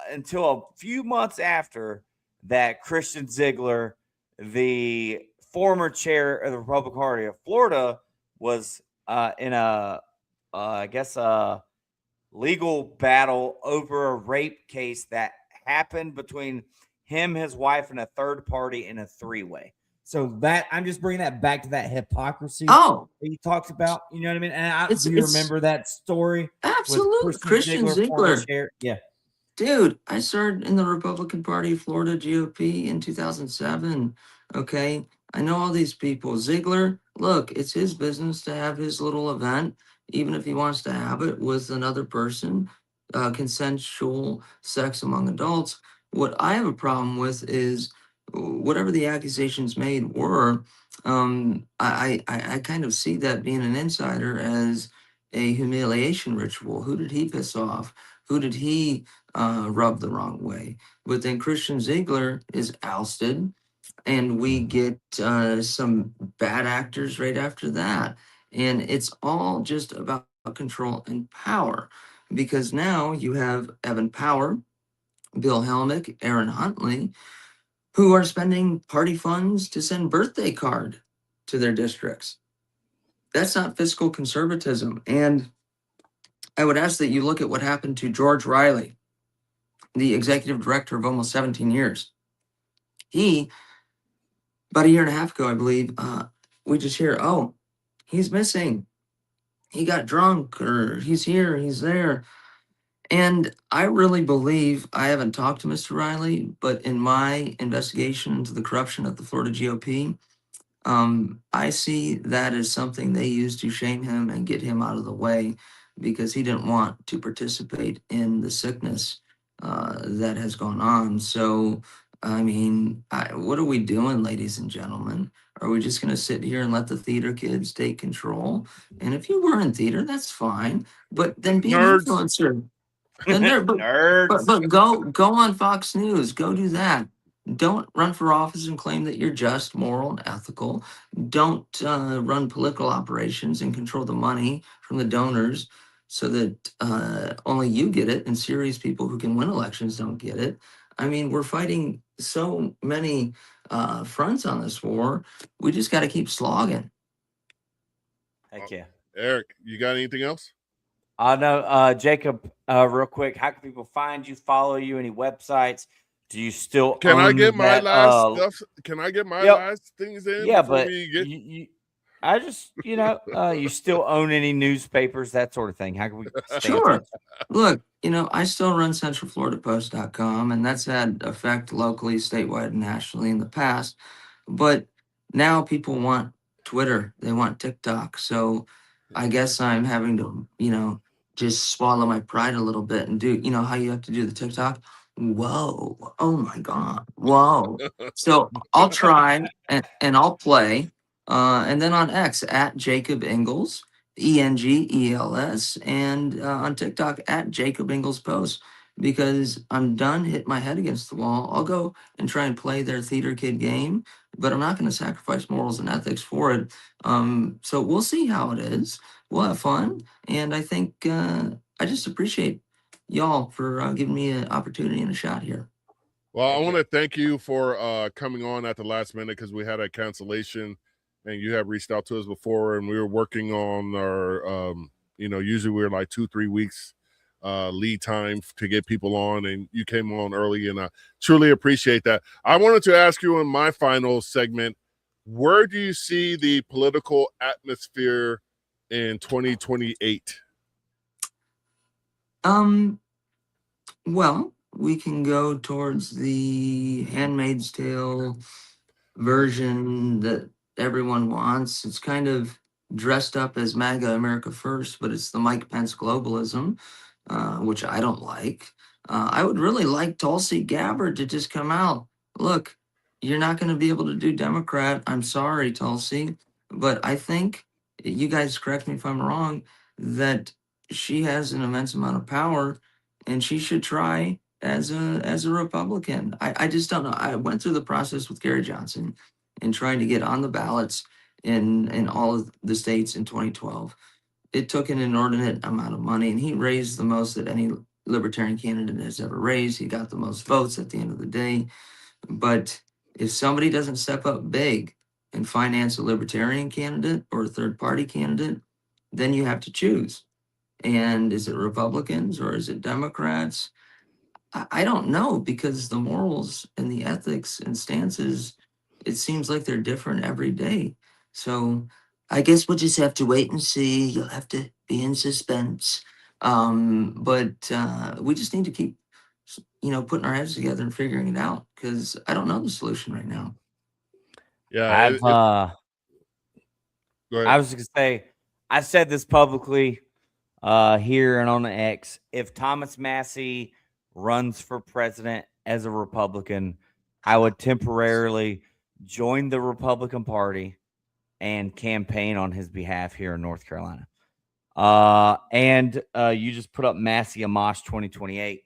until a few months after that Christian Ziegler, the former chair of the Republican Party of Florida, was in I guess a legal battle over a rape case that happened between him, his wife, and a third party in a three-way. So that I'm just bringing that back to that hypocrisy Oh, that you talked about. You know what I mean? And it's do you remember that story? absolutely With Christian former Ziegler. chair? Yeah. Dude, I started in the Republican Party of Florida GOP in 2007. Okay. I know all these people. Ziegler, look, it's his business to have his little event, even if he wants to have it with another person, consensual sex among adults. What I have a problem with is whatever the accusations made were, I kind of see that being an insider as a humiliation ritual. Who did he piss off? Who did he rubbed the wrong way? But then Christian Ziegler is ousted, and we get some bad actors right after that. And it's all just about control and power. Because now you have Evan Power, Bill Helmick, Aaron Huntley, who are spending party funds to send birthday card to their districts. That's not fiscal conservatism. And I would ask that you look at what happened to George Riley, the executive director of almost 17 years. He, about a year and a half ago, I believe, we just hear, oh, he's missing. He got drunk, or he's here, he's there. And I really believe, I haven't talked to Mr. Riley, but in my investigation into the corruption at the Florida GOP, I see that as something they used to shame him and get him out of the way because he didn't want to participate in the sickness that has gone on. So, I mean, what are we doing, ladies and gentlemen? Are we just going to sit here and let the theater kids take control? And if you were in theater, that's fine. But then be an Nerds. influencer. Then there, Nerds. but go on Fox News. Go do that. Don't run for office and claim that you're just, moral, and ethical. Don't run political operations and control the money from the donors so that only you get it and serious people who can win elections don't get it. I mean, we're fighting so many fronts on this war. We just got to keep slogging. Heck yeah. Eric, you got anything else? No, Jacob, real quick, how can people find you, follow you, any websites? Do you still Can I own get my that, last stuff? Can I get my Yep. last things in Yeah, before but we get? I just, you still own any newspapers, that sort of thing. How can we stay in Sure. touch? Look, I still run centralfloridapost.com, and that's had effect locally, statewide, and nationally in the past. But now people want Twitter, they want TikTok. So I guess I'm having to, just swallow my pride a little bit and do, how you have to do the TikTok? Whoa. Oh my God. Whoa. So I'll try and I'll play. And then on X at Jacob Engels. Engels, and on TikTok at Jacob Ingles Post, because I'm done hitting my head against the wall. I'll go and try and play their theater kid game, but I'm not going to sacrifice morals and ethics for it. So we'll see how it is. We'll have fun, and I think I just appreciate y'all for giving me an opportunity and a shot here. Well, I want to thank you for coming on at the last minute because we had a cancellation, and you have reached out to us before, and we were working on our, usually we're like 2-3 weeks lead time to get people on, and you came on early, and I truly appreciate that. I wanted to ask you in my final segment, where do you see the political atmosphere in 2028? Well, we can go towards the Handmaid's Tale version that everyone wants. It's kind of dressed up as MAGA America First, but it's the Mike Pence globalism, which I don't like. I would really like Tulsi Gabbard to just come out. Look, you're not going to be able to do Democrat. I'm sorry, Tulsi, but I think you guys correct me if I'm wrong, that she has an immense amount of power, and she should try as a Republican. I just don't know. I went through the process with Gary Johnson and trying to get on the ballots in all of the states in 2012. It took an inordinate amount of money, and he raised the most that any libertarian candidate has ever raised. He got the most votes at the end of the day. But if somebody doesn't step up big and finance a libertarian candidate or a third party candidate, then you have to choose. And is it Republicans or is it Democrats? I don't know, because the morals and the ethics and stances, it seems like they're different every day. So I guess we'll just have to wait and see. You'll have to be in suspense. But we just need to keep, putting our heads together and figuring it out, because I don't know the solution right now. Yeah, I go ahead. was gonna say, I said this publicly here and on the X. If Thomas Massey runs for president as a Republican, I would temporarily join the Republican Party and campaign on his behalf here in North Carolina. And you just put up Massey Amash 2028.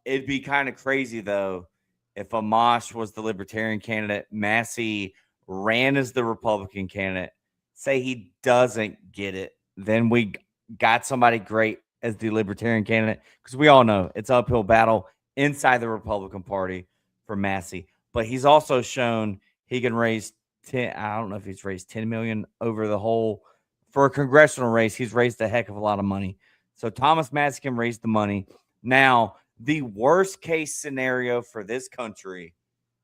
It'd be kind of crazy, though, if Amash was the Libertarian candidate, Massey ran as the Republican candidate. Say he doesn't get it, then we got somebody great as the Libertarian candidate, because we all know it's an uphill battle inside the Republican Party for Massey. But he's also shown he can raise 10. I don't know if he's raised 10 million over the whole for a congressional race. He's raised a heck of a lot of money. So Thomas Massey can raise the money. Now, the worst case scenario for this country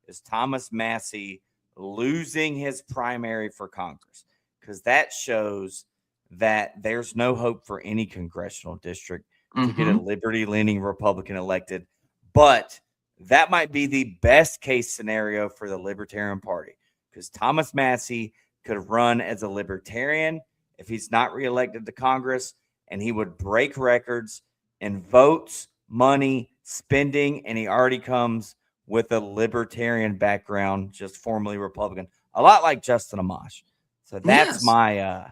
is Thomas Massey losing his primary for Congress, because that shows that there's no hope for any congressional district to get a liberty-leaning Republican elected. But that might be the best case scenario for the Libertarian Party, because Thomas Massey could run as a Libertarian if he's not reelected to Congress, and he would break records in votes, money, spending, and he already comes with a Libertarian background, just formerly Republican, a lot like Justin Amash. So that's my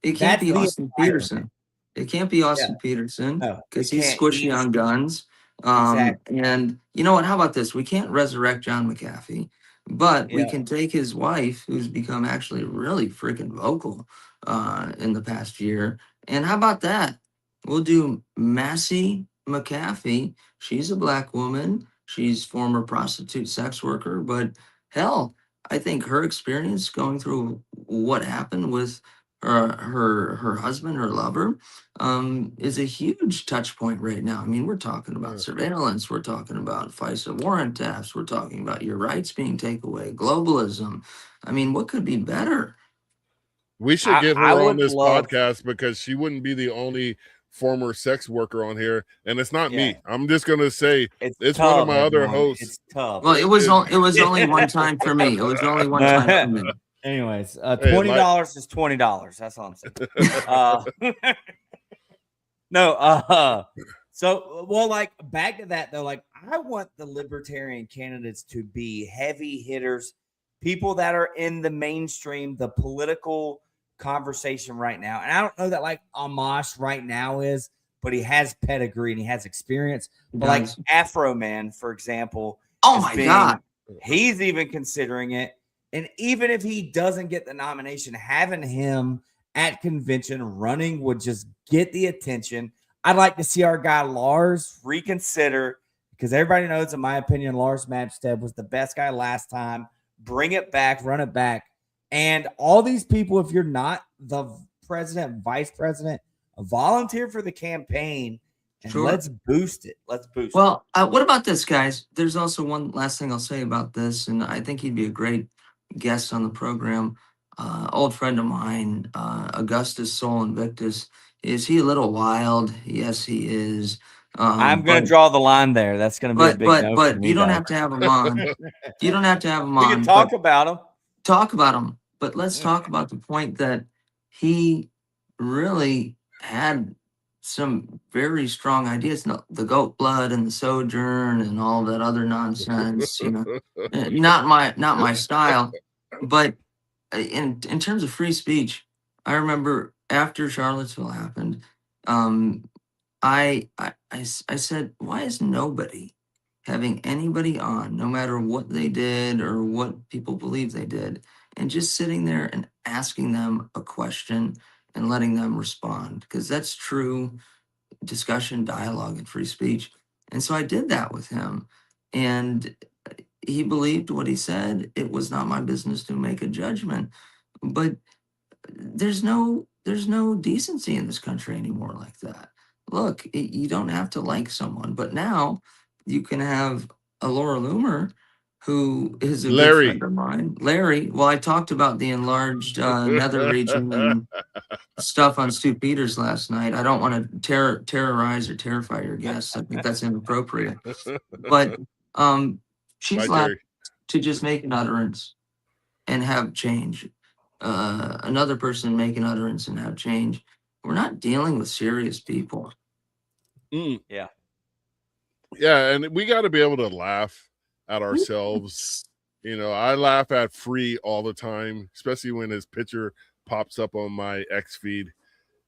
it can't be Austin Peterson. It can't be Austin Peterson, because he's squishy on guns. Exactly. And you know what? How about this? We can't resurrect John McAfee, but we can take his wife, who's become actually really freaking vocal in the past year. And how about that? We'll do Massey McAfee. She's a black woman. She's former prostitute sex worker, but hell, I think her experience going through what happened with her husband, her lover, is a huge touch point right now. I mean, we're talking about surveillance, we're talking about FISA warrant taps, we're talking about your rights being taken away, globalism. I mean, what could be better? We should get her on this podcast, because she wouldn't be the only former sex worker on here, and it's not me. I'm just gonna say it's one of my other hosts. It's tough. Well, it was only one time for me. It was only one time for me. Anyways, $20 is $20. That's all I'm saying. So, well, like, back to that though, like, I want the Libertarian candidates to be heavy hitters, people that are in the mainstream, the political conversation right now. And I don't know that like Amash right now is, but he has pedigree and he has experience. But like Afro Man, for example. Oh my God. He's even considering it. And even if he doesn't get the nomination, having him at convention running would just get the attention. I'd like to see our guy Lars reconsider, because everybody knows, in my opinion, Lars Mapstead was the best guy last time. Bring it back, run it back. And all these people, if you're not the president, vice president Volunteer for the campaign and Sure. let's boost it. Let's boost it. Well, what about this, guys? There's also one last thing I'll say about this, and I think he'd be a great guest on the program. Old friend of mine, Augustus Sol Invictus. Is he a little wild? Yes, he is. I'm going to draw the line there. That's going to be a big no for me. You don't have to have him on. You don't have to have him We on. can talk about him. Talk about him, but let's talk about the point that he really had some very strong ideas. The goat blood and the sojourn and all that other nonsense. Not my style. But in terms of free speech, I remember after Charlottesville happened, I said, why is nobody having anybody on, no matter what they did or what people believe they did, and just sitting there and asking them a question and letting them respond? Because that's true discussion, dialogue, and free speech. And so I did that with him. And he believed what he said. It was not my business to make a judgment. But there's no decency in this country anymore like that. Look, you don't have to like someone, but now you can have a Laura Loomer, who is a good friend of mine. Larry. Well, I talked about the enlarged nether region and stuff on Stu Peters last night. I don't want to terrorize or terrify your guests. I think that's inappropriate. But she's left to just make an utterance and have change. Another person make an utterance and have change. We're not dealing with serious people. Yeah. Yeah, and we got to be able to laugh at ourselves. I laugh at Free all the time, especially when his picture pops up on my X feed.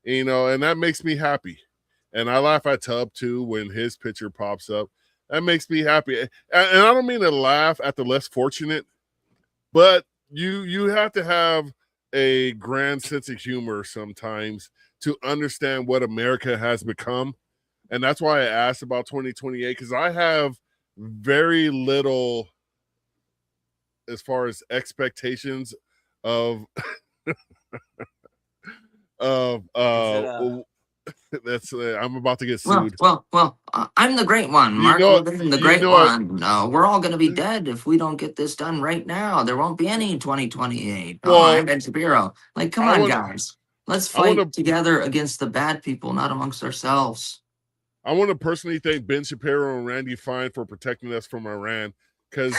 And that makes me happy. And I laugh at Tub too when his picture pops up. That makes me happy. And I don't mean to laugh at the less fortunate, but you have to have a grand sense of humor sometimes to understand what America has become. And that's why I asked about 2028, because I have very little as far as expectations of that's I'm about to get sued. Well, I'm the great one. Mark Levin, the great one. No, we're all going to be dead if we don't get this done right now. There won't be any 2028. I'm Ben Shapiro. Come on, guys. Let's fight together against the bad people, not amongst ourselves. I want to personally thank Ben Shapiro and Randy Fine for protecting us from Iran, because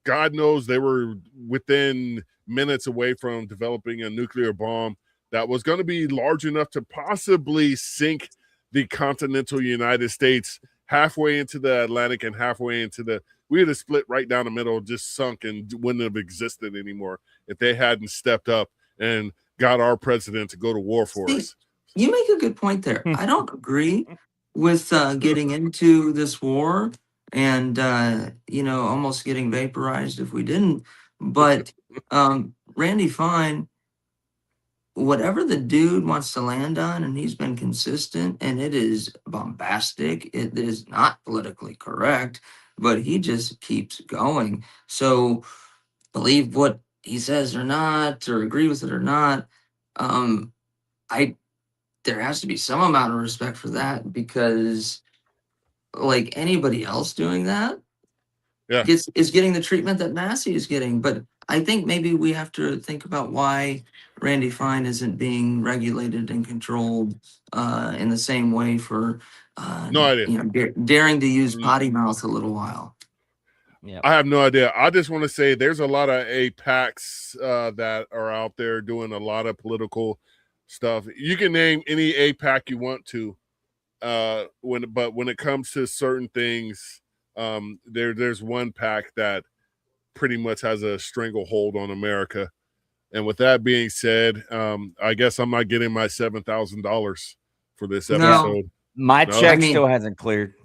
God knows they were within minutes away from developing a nuclear bomb that was going to be large enough to possibly sink the continental United States halfway into the Atlantic and halfway into we would have split right down the middle, just sunk, and wouldn't have existed anymore if they hadn't stepped up and got our president to go to war for us. You make a good point there. I don't agree with getting into this war and, almost getting vaporized if we didn't. But Randy Fine, whatever the dude wants to land on, and he's been consistent, and it is bombastic. It is not politically correct, but he just keeps going. So believe what he says or not, or agree with it or not. There has to be some amount of respect for that, because like anybody else doing that is getting the treatment that Massey is getting. But I think maybe we have to think about why Randy Fine isn't being regulated and controlled in the same way for no idea. Daring to use potty mouth a little while. Yeah, I have no idea. I just want to say there's a lot of APACs that are out there doing a lot of political stuff. You can name any APAC you want to, but when it comes to certain things, there's one pack that pretty much has a stranglehold on America. And with that being said, I guess I'm not getting my $7,000 for this episode. No. My check still hasn't cleared.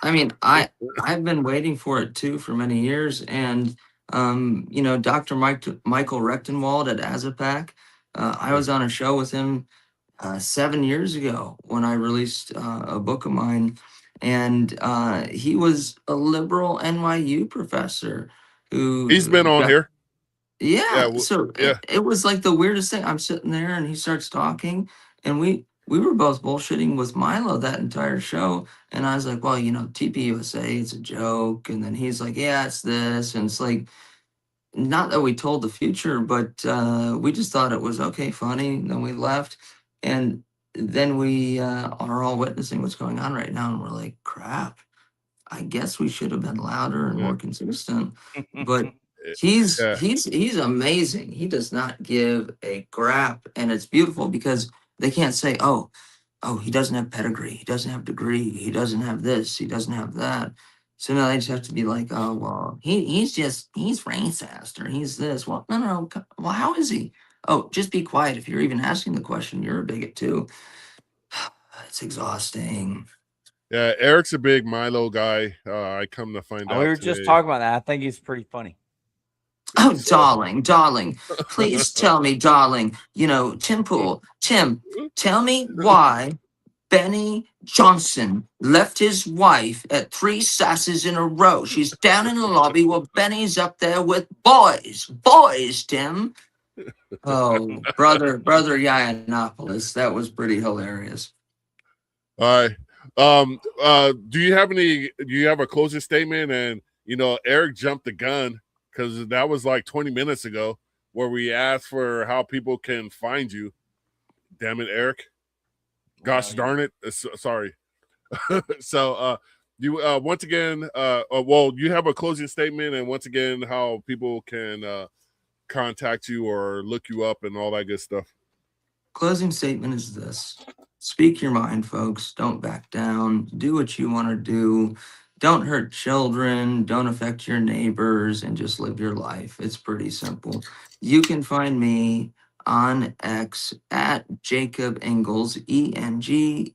I've been waiting for it too for many years, and Dr. Michael Rechtenwald at Azapac. I was on a show with him 7 years ago when I released a book of mine, and he was a liberal NYU professor he's been on here. Yeah, so it was like the weirdest thing. I'm sitting there and he starts talking, and we we were both bullshitting with Milo that entire show. And I was like, well, TPUSA, it's a joke. And then he's like, yeah, it's this. And it's like, not that we told the future, but we just thought it was okay, funny. And then we left. And then we are all witnessing what's going on right now. And we're like, crap, I guess we should have been louder and more consistent. But he's amazing. He does not give a crap. And it's beautiful because they can't say, oh, he doesn't have pedigree, he doesn't have degree, he doesn't have this, he doesn't have that. So now they just have to be like, oh well, he's racist or he's this. Well, no. Well, how is he? Oh, just be quiet. If you're even asking the question, you're a bigot too. It's exhausting. Yeah, Eric's a big Milo guy. I come to find out. We were just talking about that. I think he's pretty funny. Oh, darling, please tell me, darling, Tim Pool, Tim, tell me why Benny Johnson left his wife at 3 sasses in a row. She's down in the lobby while Benny's up there with boys, Tim. Oh, brother Yiannopoulos, that was pretty hilarious. All right. Do you have a closing statement? And, Eric jumped the gun, because that was like 20 minutes ago where we asked for how people can find you. Damn it, Eric. Gosh darn it. Sorry. So you once again, you have a closing statement, and once again, how people can contact you or look you up and all that good stuff. Closing statement is this. Speak your mind, folks. Don't back down. Do what you want to do. Don't hurt children, don't affect your neighbors, and just live your life. It's pretty simple. You can find me on X at Jacob Engels, ENGELS,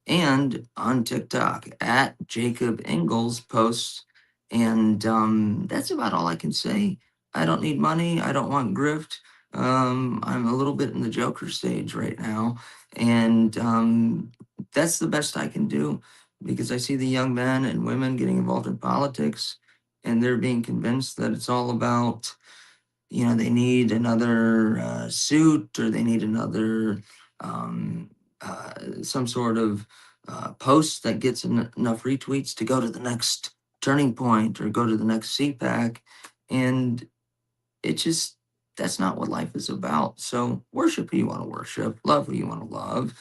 and on TikTok at Jacob Engels Posts. And that's about all I can say. I don't need money. I don't want grift. I'm a little bit in the Joker stage right now. And that's the best I can do, because I see the young men and women getting involved in politics, and they're being convinced that it's all about, they need another suit, or they need another some sort of post that gets enough retweets to go to the next turning point or go to the next CPAC. And that's not what life is about. So worship who you want to worship, love who you want to love,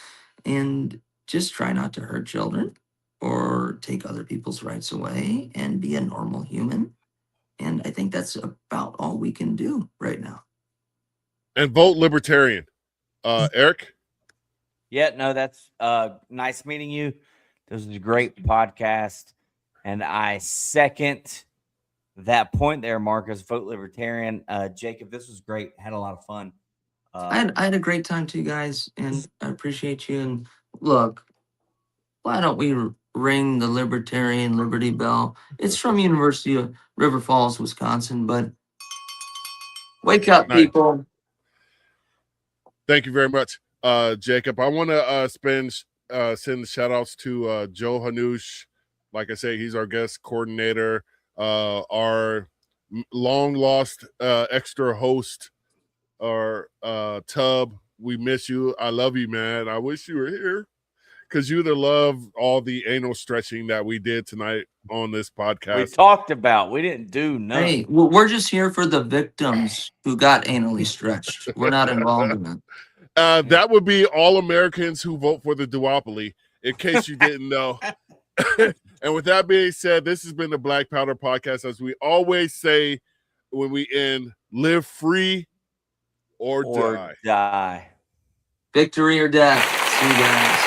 and just try not to hurt children or take other people's rights away, and be a normal human. And I think that's about all we can do right now. And vote libertarian. Eric? Yeah, no, that's nice meeting you. This was a great podcast. And I second that point there, Marcus. Vote libertarian. Jacob, this was great. Had a lot of fun. I had a great time too, guys, and I appreciate you. And look, why don't we ring the Libertarian Liberty Bell? It's from University of River Falls, Wisconsin, but wake up, people. Thank you very much, Jacob. I want to send shout outs to Joe Hanush. Like I say, he's our guest coordinator, our long lost extra host, our Tub. We miss you. I love you, man. I wish you were here, because you'd have loved all the anal stretching that we did tonight on this podcast. We talked about. We didn't do nothing. Hey, we're just here for the victims who got anally stretched. We're not involved in it. That would be all Americans who vote for the duopoly, in case you didn't know. And with that being said, this has been the Black Powder Podcast. As we always say when we end, live free or die. Victory or death. See you guys.